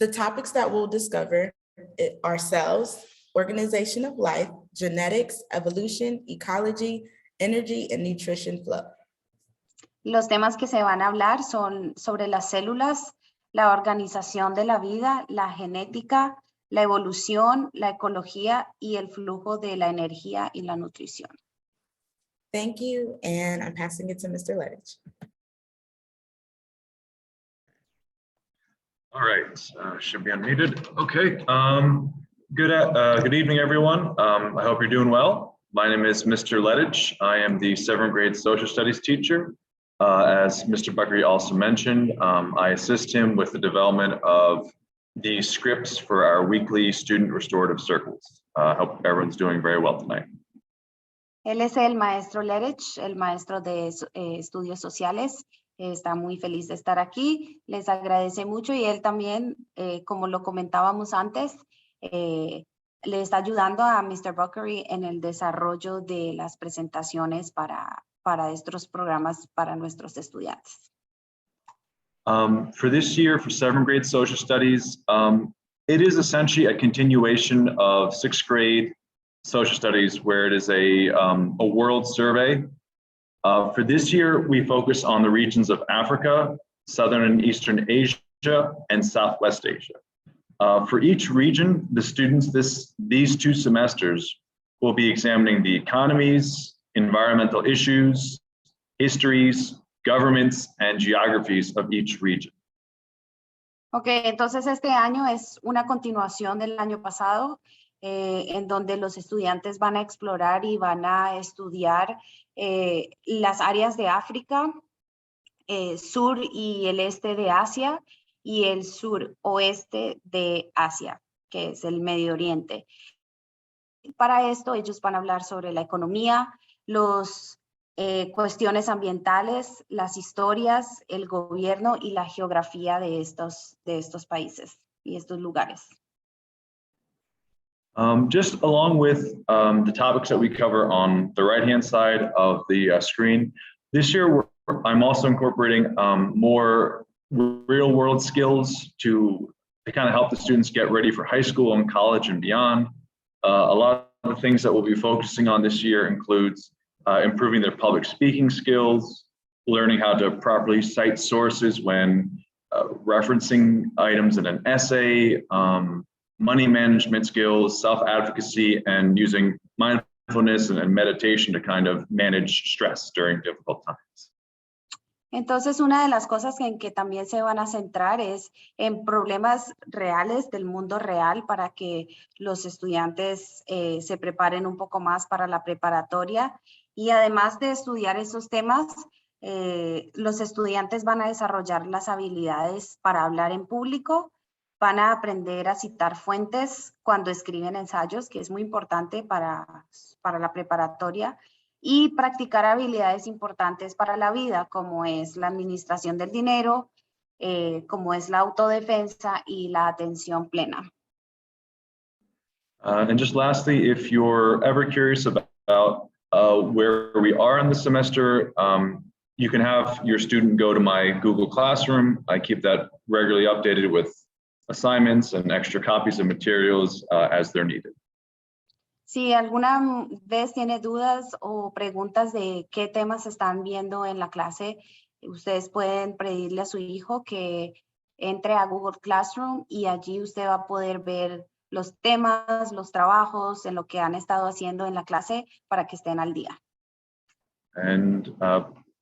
The topics that we'll discover are cells, organization of life, genetics, evolution, ecology, energy, and nutrition flow. Los temas que se van a hablar son sobre las células, la organización de la vida, la genética, la evolución, la ecología y el flujo de la energía y la nutrición. Thank you, and I'm passing it to Mr. Lettich. All right, should be unmuted. Okay, good evening, everyone. I hope you're doing well. My name is Mr. Lettich. I am the 7th grade social studies teacher. As Mr. Buckery also mentioned, I assist him with the development of the scripts for our weekly student restorative circles. I hope everyone's doing very well tonight. Él es el maestro Lettich, el maestro de estudios sociales. Está muy feliz de estar aquí, les agradece mucho y él también, como lo comentábamos antes, le está ayudando a Mr. Buckery en el desarrollo de las presentaciones para estos programas para nuestros estudiantes. For this year, for 7th grade social studies, it is essentially a continuation of 6th grade social studies, where it is a world survey. For this year, we focus on the regions of Africa, Southern and Eastern Asia, and Southwest Asia. For each region, the students these 2 semesters will be examining the economies, environmental issues, histories, governments, and geographies of each region. Ok, entonces este año es una continuación del año pasado, en donde los estudiantes van a explorar y van a estudiar las áreas de África, sur y el este de Asia y el suroeste de Asia, que es el Medio Oriente. Para esto ellos van a hablar sobre la economía, las cuestiones ambientales, las historias, el gobierno y la geografía de estos países y estos lugares. Just along with the topics that we cover on the right-hand side of the screen, this year I'm also incorporating more real-world skills to kind of help the students get ready for high school and college and beyond. A lot of the things that we'll be focusing on this year includes improving their public speaking skills, learning how to properly cite sources when referencing items in an essay, money management skills, self-advocacy, and using mindfulness and meditation to kind of manage stress during difficult times. Entonces, una de las cosas en que también se van a centrar es en problemas reales del mundo real para que los estudiantes se preparen un poco más para la preparatoria. Y además de estudiar esos temas, Los estudiantes van a desarrollar las habilidades para hablar en público, van a aprender a citar fuentes cuando escriben ensayos, que es muy importante para la preparatoria, y practicar habilidades importantes para la vida, como es la administración del dinero, como es la autodefensa y la atención plena. And just lastly, if you're ever curious about where we are in the semester, you can have your student go to my Google Classroom. I keep that regularly updated with assignments and extra copies of materials as they're needed. Si alguna vez tiene dudas o preguntas de qué temas están viendo en la clase, ustedes pueden pedirle a su hijo que entre a Google Classroom y allí usted va a poder ver los temas, los trabajos, en lo que han estado haciendo en la clase para que estén al día. And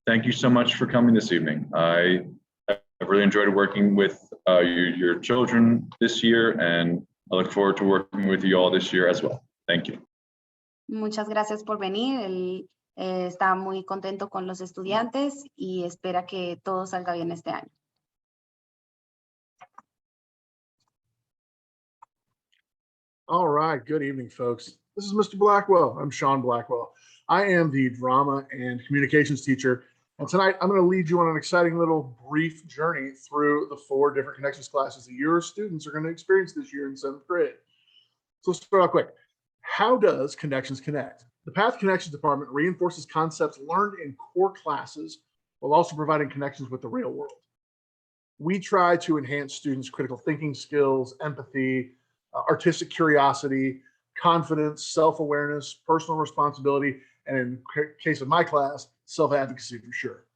thank you so much for coming this evening. I've really enjoyed working with your children this year, and I look forward to working with you all this year as well. Thank you. Muchas gracias por venir. Él está muy contento con los estudiantes y espera que todo salga bien este año. All right, good evening, folks. This is Mr. Blackwell. I'm Sean Blackwell. I am the drama and communications teacher. And tonight I'm going to lead you on an exciting little brief journey through the 4 different connections classes that your students are going to experience this year in 7th grade. So let's start out quick. How does Connections connect? The Path Connections department reinforces concepts learned in core classes while also providing connections with the real world. We try to enhance students' critical thinking skills, empathy, artistic curiosity, confidence, self-awareness, personal responsibility, and in case of my class, self-advocacy for sure.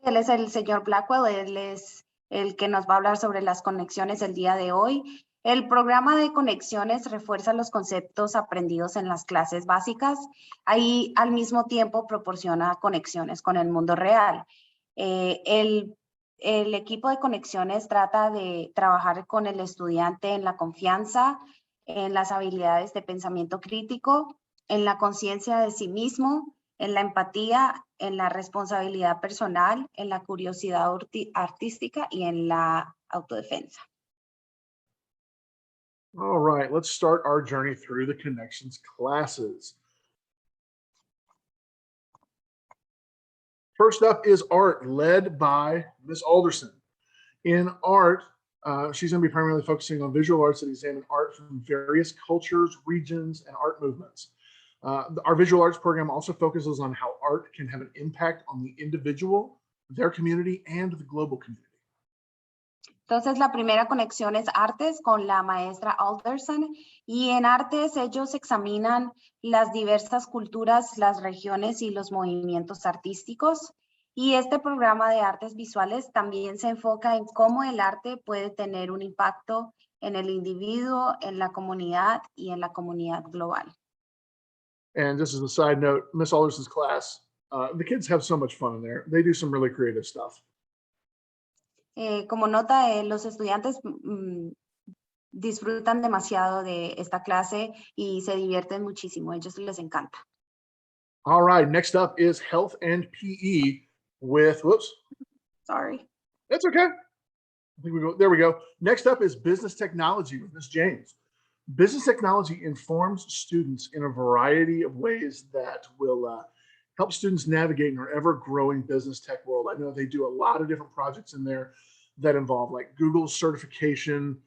Él es el señor Blackwell, él es el que nos va a hablar sobre las conexiones el día de hoy. El programa de conexiones refuerza los conceptos aprendidos en las clases básicas. Ahí al mismo tiempo proporciona conexiones con el mundo real. El equipo de conexiones trata de trabajar con el estudiante en la confianza, en las habilidades de pensamiento crítico, en la conciencia de sí mismo, en la empatía, en la responsabilidad personal, en la curiosidad artística y en la autodefensa. All right, let's start our journey through the Connections classes. First up is art, led by Miss Alderson. In art, she's going to be primarily focusing on visual arts that examine art from various cultures, regions, and art movements. Our visual arts program also focuses on how art can have an impact on the individual, their community, and the global community. Entonces, la primera conexión es artes con la maestra Alderson, y en artes ellos examinan las diversas culturas, las regiones y los movimientos artísticos. Y este programa de artes visuales también se enfoca en cómo el arte puede tener un impacto en el individuo, en la comunidad y en la comunidad global. And just as a side note, Miss Alderson's class, the kids have so much fun in there. They do some really creative stuff. Como nota, los estudiantes disfrutan demasiado de esta clase y se divierten muchísimo. A ellos les encanta. All right, next up is health and PE with, whoops. Sorry. That's okay. I think there we go. Next up is business technology with Miss James. Business technology informs students in a variety of ways that will help students navigate in our ever-growing business tech world. I know they do a lot of different projects in there that involve like Google certification,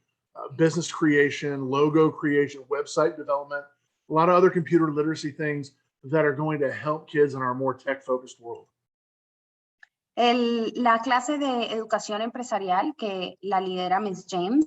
business creation, logo creation, website development, a lot of other computer literacy things that are going to help kids in our more tech-focused world. La clase de educación empresarial que la lidera Miss James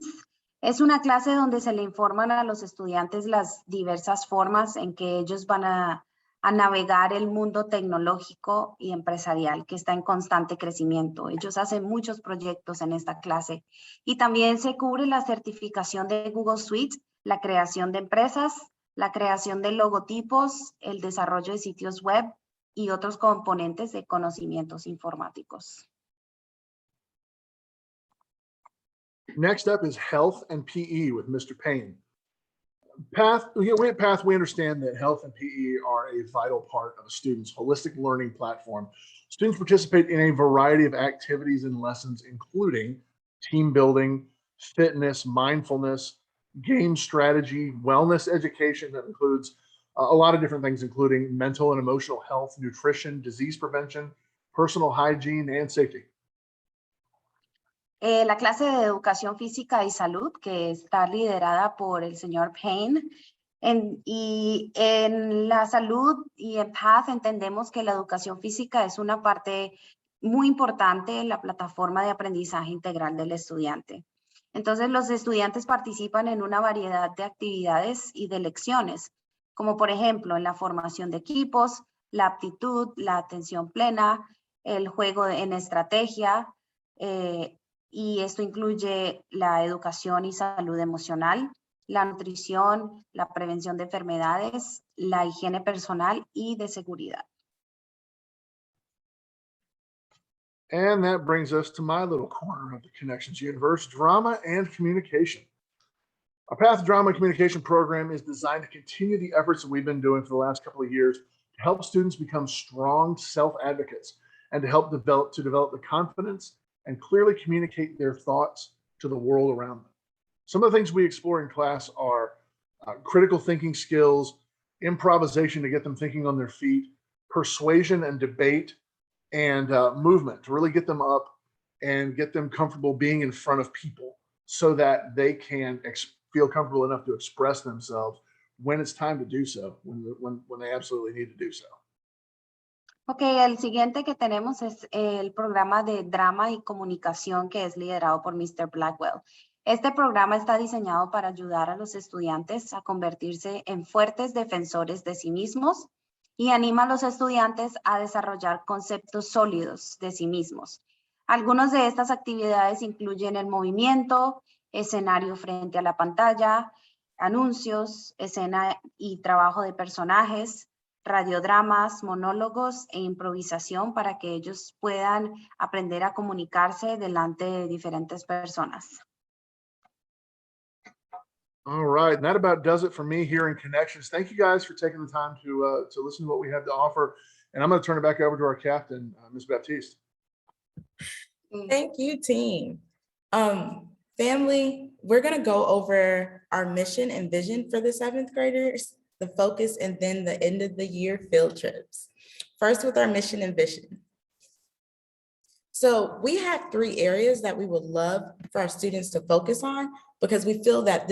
es una clase donde se le informan a los estudiantes las diversas formas en que ellos van a navegar el mundo tecnológico y empresarial que está en constante crecimiento. Ellos hacen muchos proyectos en esta clase y también se cubre la certificación de Google Suite, la creación de empresas, la creación de logotipos, el desarrollo de sitios web y otros componentes de conocimientos informáticos. Next up is health and PE with Mr. Payne. PATH, we at PATH, we understand that health and PE are a vital part of a student's holistic learning platform. Students participate in a variety of activities and lessons, including team building, fitness, mindfulness, game strategy, wellness education that includes a lot of different things, including mental and emotional health, nutrition, disease prevention, personal hygiene, and safety. La clase de educación física y salud, que está liderada por el señor Payne, y en la salud y en PATH entendemos que la educación física es una parte muy importante en la plataforma de aprendizaje integral del estudiante. Entonces, los estudiantes participan en una variedad de actividades y de lecciones, como por ejemplo en la formación de equipos, la aptitud, la atención plena, el juego en estrategia, y esto incluye la educación y salud emocional, la nutrición, la prevención de enfermedades, la higiene personal y de seguridad. And that brings us to my little corner of the Connections universe, drama and communication. Our PATH Drama and Communication program is designed to continue the efforts that we've been doing for the last couple of years to help students become strong self-advocates and to help develop the confidence and clearly communicate their thoughts to the world around them. Some of the things we explore in class are critical thinking skills, improvisation to get them thinking on their feet, persuasion and debate, and movement to really get them up and get them comfortable being in front of people so that they can feel comfortable enough to express themselves when it's time to do so, when they absolutely need to do so. Ok, el siguiente que tenemos es el programa de drama y comunicación que es liderado por Mr. Blackwell. Este programa está diseñado para ayudar a los estudiantes a convertirse en fuertes defensores de sí mismos y anima a los estudiantes a desarrollar conceptos sólidos de sí mismos. Algunas de estas actividades incluyen el movimiento, escenario frente a la pantalla, anuncios, escena y trabajo de personajes, radiodramas, monólogos e improvisación para que ellos puedan aprender a comunicarse delante de diferentes personas. All right, and that about does it for me here in Connections. Thank you guys for taking the time to listen to what we have to offer. And I'm going to turn it back over to our captain, Ms. Baptiste. Thank you, team. Family, we're going to go over our mission and vision for the 7th graders, the focus, and then the end of the year field trips. First with our mission and vision. So we have 3 areas that we would love for our students to focus on because we feel that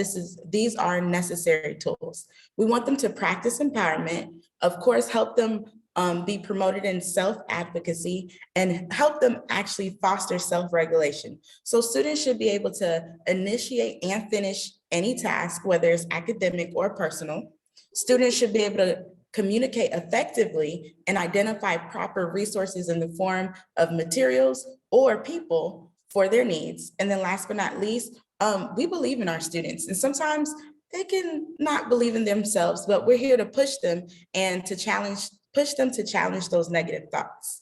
these are necessary tools. We want them to practice empowerment, of course, help them be promoted in self-advocacy and help them actually foster self-regulation. So students should be able to initiate and finish any task, whether it's academic or personal. Students should be able to communicate effectively and identify proper resources in the form of materials or people for their needs. And then last but not least, we believe in our students, and sometimes they can not believe in themselves, but we're here to push them and to push them to challenge those negative thoughts.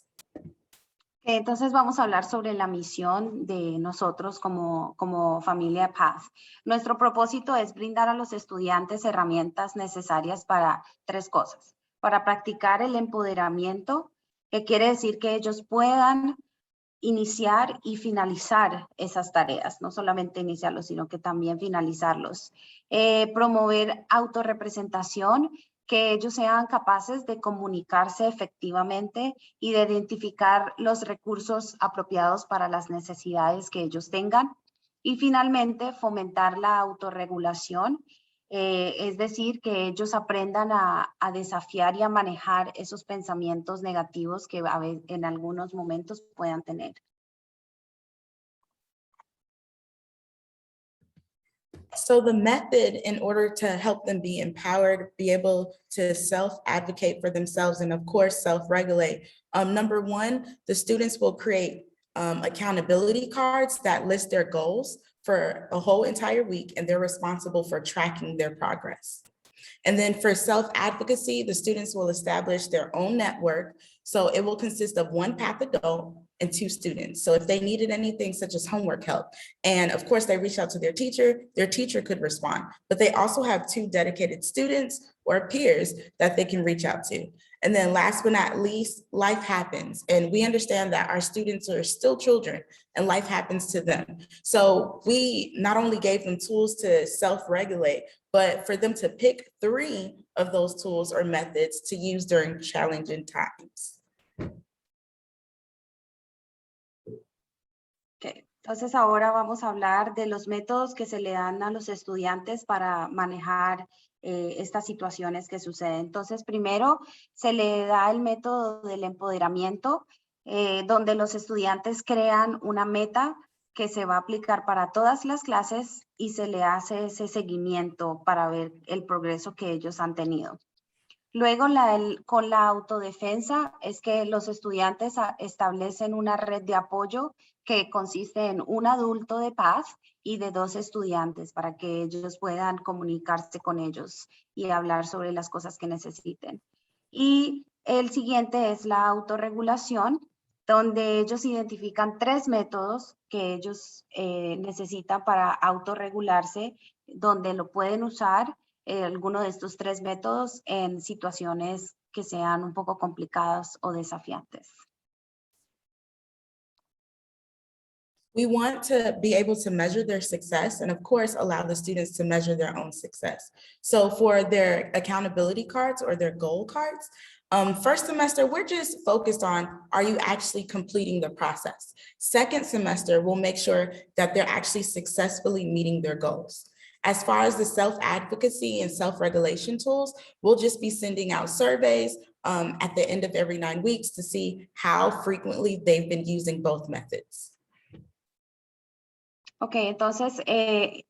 Entonces vamos a hablar sobre la misión de nosotros como familia PATH. Nuestro propósito es brindar a los estudiantes herramientas necesarias para 3 cosas. Para practicar el empoderamiento, que quiere decir que ellos puedan iniciar y finalizar esas tareas, no solamente iniciarlos, sino que también finalizarlos. Promover autorrepresentación, que ellos sean capaces de comunicarse efectivamente y de identificar los recursos apropiados para las necesidades que ellos tengan. Y finalmente, fomentar la autorregulación, es decir, que ellos aprendan a desafiar y a manejar esos pensamientos negativos que en algunos momentos puedan tener. So the method, in order to help them be empowered, be able to self-advocate for themselves, and of course, self-regulate. Number 1, the students will create accountability cards that list their goals for a whole entire week, and they're responsible for tracking their progress. And then for self-advocacy, the students will establish their own network So it will consist of one path adult and 2 students. So if they needed anything such as homework help, and of course they reach out to their teacher could respond, but they also have 2 dedicated students or peers that they can reach out to. And then last but not least, life happens. And we understand that our students are still children and life happens to them. So we not only gave them tools to self-regulate, but for them to pick 3 of those tools or methods to use during challenging times. Okay. Entonces ahora vamos a hablar de los métodos que se le dan a los estudiantes para manejar estas situaciones que suceden. Entonces, primero se le da el método del empoderamiento, donde los estudiantes crean una meta que se va a aplicar para todas las clases y se le hace ese seguimiento para ver el progreso que ellos han tenido. Luego, con la autodefensa, es que los estudiantes establecen una red de apoyo que consiste en un adulto de paz y de 2 estudiantes para que ellos puedan comunicarse con ellos y hablar sobre las cosas que necesiten. Y el siguiente es la autorregulación, donde ellos identifican 3 métodos que ellos necesitan para autorregularse, donde lo pueden usar alguno de estos 3 métodos en situaciones que sean un poco complicadas o desafiantes. We want to be able to measure their success and of course allow the students to measure their own success. So for their accountability cards or their goal cards, first semester, we're just focused on, are you actually completing the process? Second semester, we'll make sure that they're actually successfully meeting their goals. As far as the self-advocacy and self-regulation tools, we'll just be sending out surveys at the end of every 9 weeks to see how frequently they've been using both methods. Ok, entonces,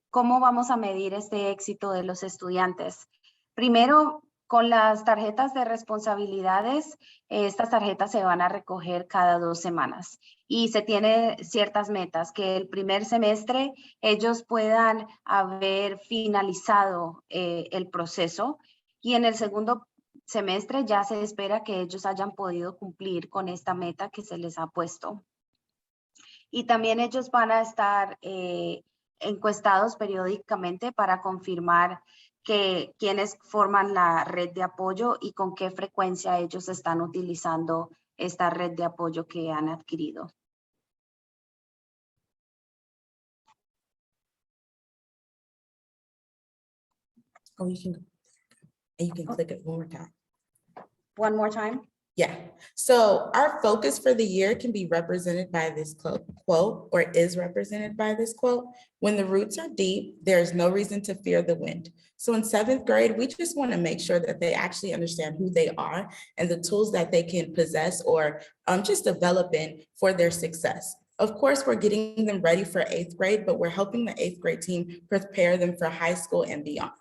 ¿cómo vamos a medir este éxito de los estudiantes? Primero, con las tarjetas de responsabilidades, estas tarjetas se van a recoger cada 2 semanas y se tiene ciertas metas, que el primer semestre ellos puedan haber finalizado el proceso y en el segundo semestre ya se espera que ellos hayan podido cumplir con esta meta que se les ha puesto. Y también ellos van a estar encuestados periódicamente para confirmar que quienes forman la red de apoyo y con qué frecuencia ellos están utilizando esta red de apoyo que han adquirido. Oh, you can click it one more time. One more time. Yeah, so our focus for the year can be represented by this quote, or is represented by this quote. When the roots are deep, there's no reason to fear the wind. So in 7th grade, we just want to make sure that they actually understand who they are and the tools that they can possess or just develop in for their success. Of course, we're getting them ready for 8th grade, but we're helping the 8th grade team prepare them for high school and beyond.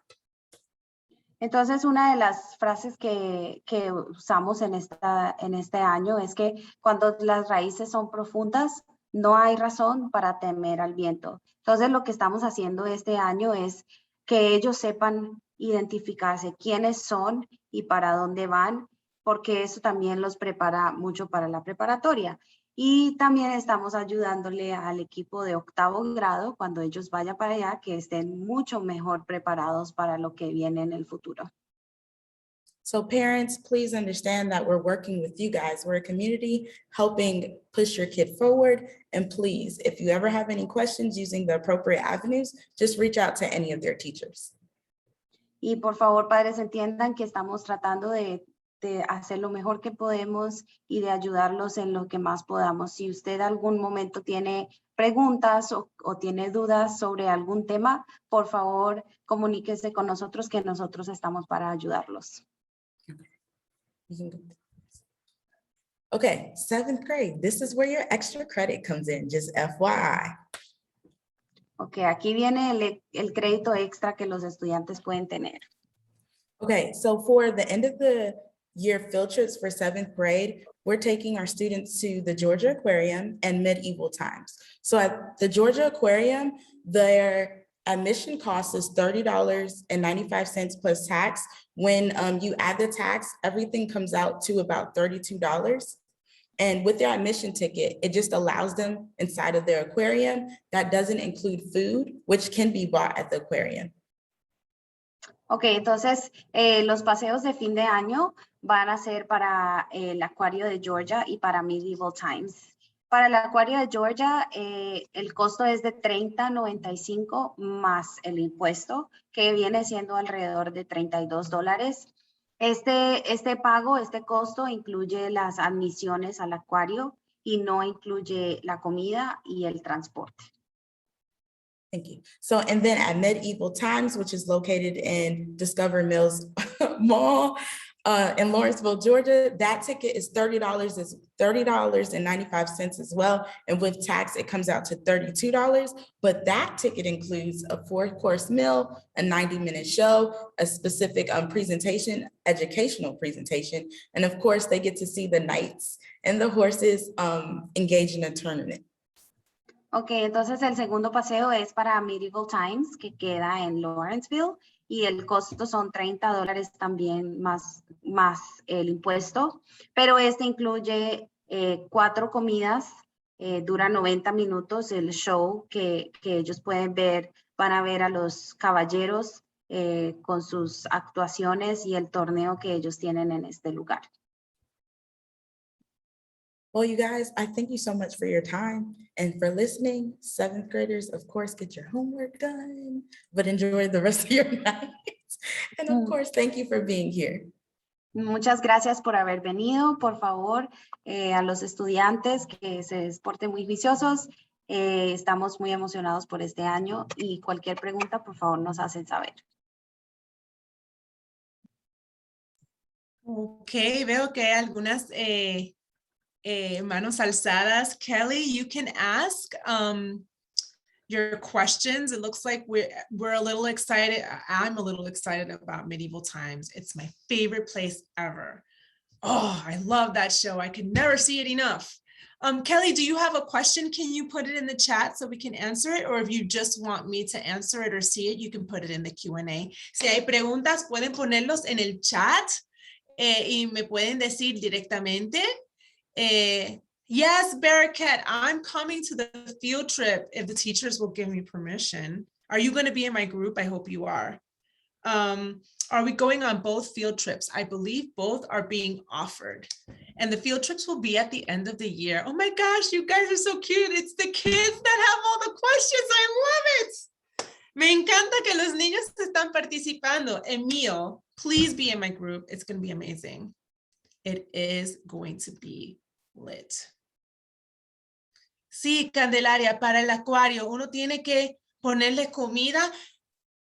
Entonces, una de las frases que usamos en este año es que cuando las raíces son profundas, no hay razón para temer al viento. Entonces, lo que estamos haciendo este año es que ellos sepan identificarse quiénes son y para dónde van, porque eso también los prepara mucho para la preparatoria. Y también estamos ayudándole al equipo de 8º grado cuando ellos vayan para allá, que estén mucho mejor preparados para lo que viene en el futuro. So parents, please understand that we're working with you guys. We're a community helping push your kid forward. And please, if you ever have any questions using the appropriate avenues, just reach out to any of their teachers. Y por favor, padres, entiendan que estamos tratando de hacer lo mejor que podemos y de ayudarlos en lo que más podamos. Si usted algún momento tiene preguntas o tiene dudas sobre algún tema, por favor, comuníquese con nosotros, que nosotros estamos para ayudarlos. Okay, 7th grade, this is where your extra credit comes in, just FYI. Ok, aquí viene el crédito extra que los estudiantes pueden tener. Okay, so for the end of the year field trips for 7th grade, we're taking our students to the Georgia Aquarium and medieval times. So at the Georgia Aquarium, their Admission cost is $30.95 plus tax. When you add the tax, everything comes out to about $32. And with their admission ticket, it just allows them inside of their aquarium. That doesn't include food, which can be bought at the aquarium. Ok, entonces los paseos de fin de año van a ser para el acuario de Georgia y para Medieval Times. Para el acuario de Georgia, el costo es de $30.95 más el impuesto, que viene siendo alrededor de $32. Este pago, este costo incluye las admisiones al acuario y no incluye la comida y el transporte. Thank you. So, and then at Medieval Times, which is located in Discover Mills Mall in Lawrenceville, Georgia, that ticket is $30.95 as well. And with tax, it comes out to $32. But that ticket includes a 4-course meal, a 90-minute show, a specific presentation, educational presentation. And of course, they get to see the knights and the horses engage in a tournament. Ok, entonces el segundo paseo es para Medieval Times, que queda en Lawrenceville, y el costo son $30 también más el impuesto, pero este incluye 4 comidas, dura 90 minutos el show que ellos pueden ver, van a ver a los caballeros con sus actuaciones y el torneo que ellos tienen en este lugar. Well, you guys, I thank you so much for your time and for listening. 7th graders, of course, get your homework done, but enjoy the rest of your night. And of course, thank you for being here. Muchas gracias por haber venido. Por favor, a los estudiantes que se porten muy juiciosos. Estamos muy emocionados por este año y cualquier pregunta, por favor, nos hacen saber. Ok, veo que hay algunas manos alzadas. Kelly, you can ask your questions. It looks like we're a little excited. I'm a little excited about Medieval Times. It's my favorite place ever. Oh, I love that show. I could never see it enough. Kelly, do you have a question? Can you put it in the chat so we can answer it? Or if you just want me to answer it or see it, you can put it in the Q&A. Si hay preguntas, pueden ponerlos en el chat y me pueden decir directamente. Yes, Bearcat, I'm coming to the field trip if the teachers will give me permission. Are you going to be in my group? I hope you are. Are we going on both field trips? I believe both are being offered. And the field trips will be at the end of the year. Oh my gosh, you guys are so cute. It's the kids that have all the questions. I love it. Me encanta que los niños están participando. Emil, please be in my group. It's going to be amazing. It is going to be lit. Sí, Candelaria, para el acuario uno tiene que ponerle comida.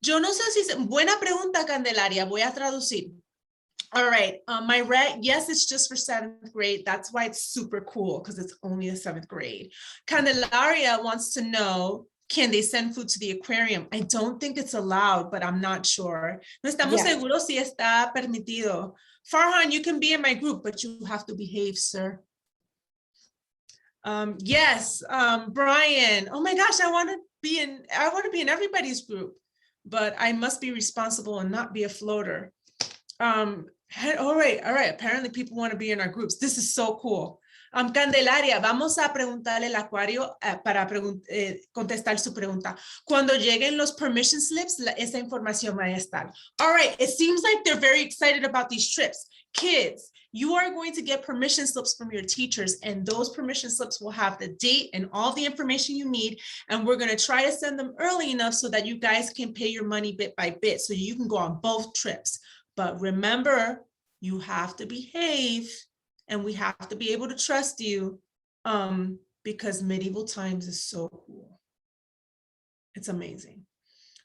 Yo no sé si buena pregunta, Candelaria. Voy a traducir. All right, my red, yes, it's just for 7th grade. That's why it's super cool because it's only the 7th grade. Candelaria wants to know, can they send food to the aquarium? I don't think it's allowed, but I'm not sure. No estamos seguros si está permitido. Farhan, you can be in my group, but you have to behave, sir. Yes, Brian. Oh my gosh, I want to be in everybody's group, but I must be responsible and not be a floater. All right. Apparently people want to be in our groups. This is so cool. Candelaria, vamos a preguntarle al acuario para contestar su pregunta. Cuando lleguen los permission slips, esa información va a estar. All right, it seems like they're very excited about these trips. Kids, you are going to get permission slips from your teachers, and those permission slips will have the date and all the information you need, and we're going to try to send them early enough so that you guys can pay your money bit by bit so you can go on both trips. But remember, you have to behave, and we have to be able to trust you because Medieval Times is so cool. It's amazing.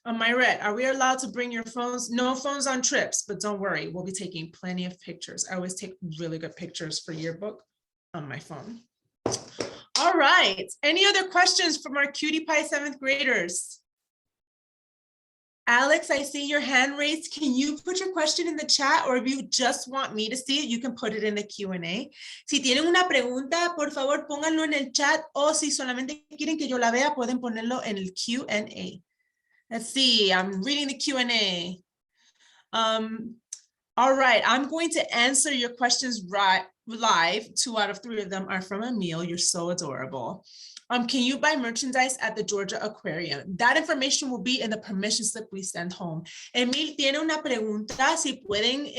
Myret, are we allowed to bring your phones? No phones on trips, but don't worry, we'll be taking plenty of pictures. I always take really good pictures for yearbook on my phone. All right, any other questions from our Cutie Pie 7th graders? Alex, I see your hand raised. Can you put your question in the chat, or if you just want me to see it, you can put it in the Q&A. Si tienen una pregunta, por favor, pónganlo en el chat, o si solamente quieren que yo la vea, pueden ponerlo en el Q&A. Let's see, I'm reading the Q&A. All right, I'm going to answer your questions live. 2 out of 3 of them are from Emil. You're so adorable. Can you buy merchandise at the Georgia Aquarium? That information will be in the permission slip we send home. Emil tiene una pregunta, si pueden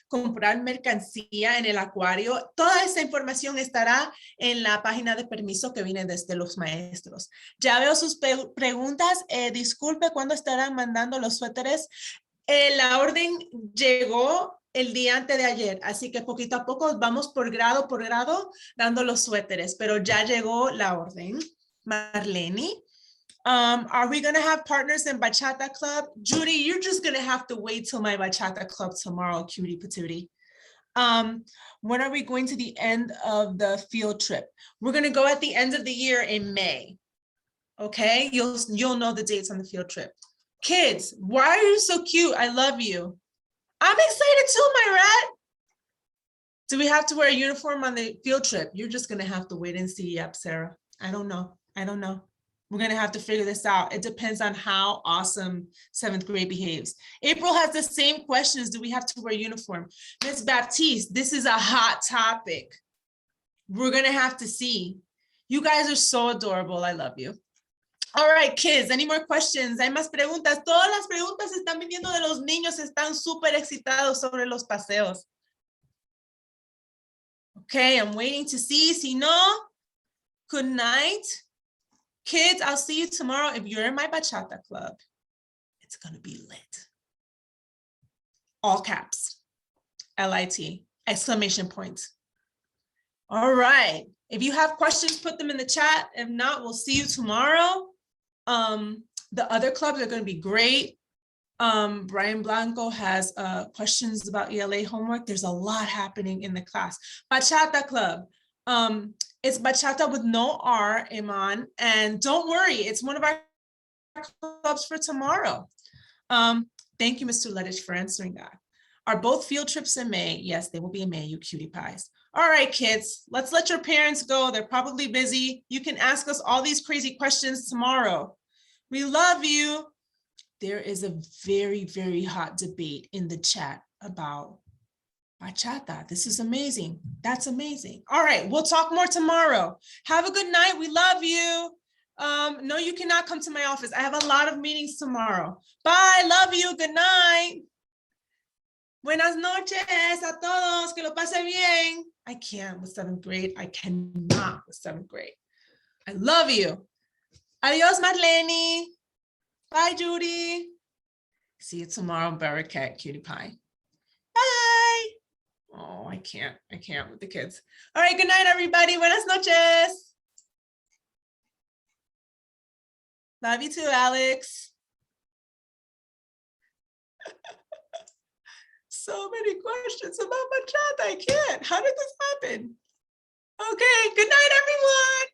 comprar mercancía en el acuario. Toda esa información estará en la página de permiso que viene desde los maestros. Ya veo sus preguntas. Disculpe, ¿cuándo estarán mandando los suéteres? La orden llegó el día antes de ayer, así que poquito a poco vamos por grado dando los suéteres, pero ya llegó la orden. Marlene, are we gonna have partners in Bachata Club? Judy, you're just gonna have to wait till my Bachata Club tomorrow, cutie patootie. When are we going to the end of the field trip? We're gonna go at the end of the year in May. Okay, you'll know the dates on the field trip. Kids, why are you so cute? I love you. I'm excited too, my rat. Do we have to wear a uniform on the field trip? You're just gonna have to wait and see. Yep, Sarah. I don't know. We're gonna have to figure this out. It depends on how awesome 7th grade behaves. April has the same questions. Do we have to wear a uniform? Ms. Baptiste, this is a hot topic. We're gonna have to see. You guys are so adorable. I love you. All right, kids, any more questions? ¿Hay más preguntas? Todas las preguntas están viniendo de los niños, están súper excitados sobre los paseos. Okay, I'm waiting to see. Si no, good night. Kids, I'll see you tomorrow. If you're in my Bachata Club, it's gonna be lit. All caps, LIT, exclamation points. All right, if you have questions, put them in the chat. If not, we'll see you tomorrow. The other clubs are going to be great. Brian Blanco has questions about ELA homework. There's a lot happening in the class. Bachata Club. It's bachata with no R, Iman. And don't worry, it's one of our clubs for tomorrow. Thank you, Mr. Lettich, for answering that. Are both field trips in May? Yes, they will be in May, you cutie pies. All right, kids, let's let your parents go. They're probably busy. You can ask us all these crazy questions tomorrow. We love you. There is a very, very hot debate in the chat about bachata. This is amazing. That's amazing. All right, we'll talk more tomorrow. Have a good night. We love you. No, you cannot come to my office. I have a lot of meetings tomorrow. Bye, love you. Good night. Buenas noches a todos. Que lo pase bien. I can't with 7th grade. I cannot with 7th grade. I love you. Adios, Marlene. Bye, Judy. See you tomorrow, Barracat, cutie pie. Bye. Oh, I can't with the kids. All right, good night, everybody. Buenas noches. Love you too, Alex. So many questions about bachata. I can't. How did this happen? Okay, good night, everyone.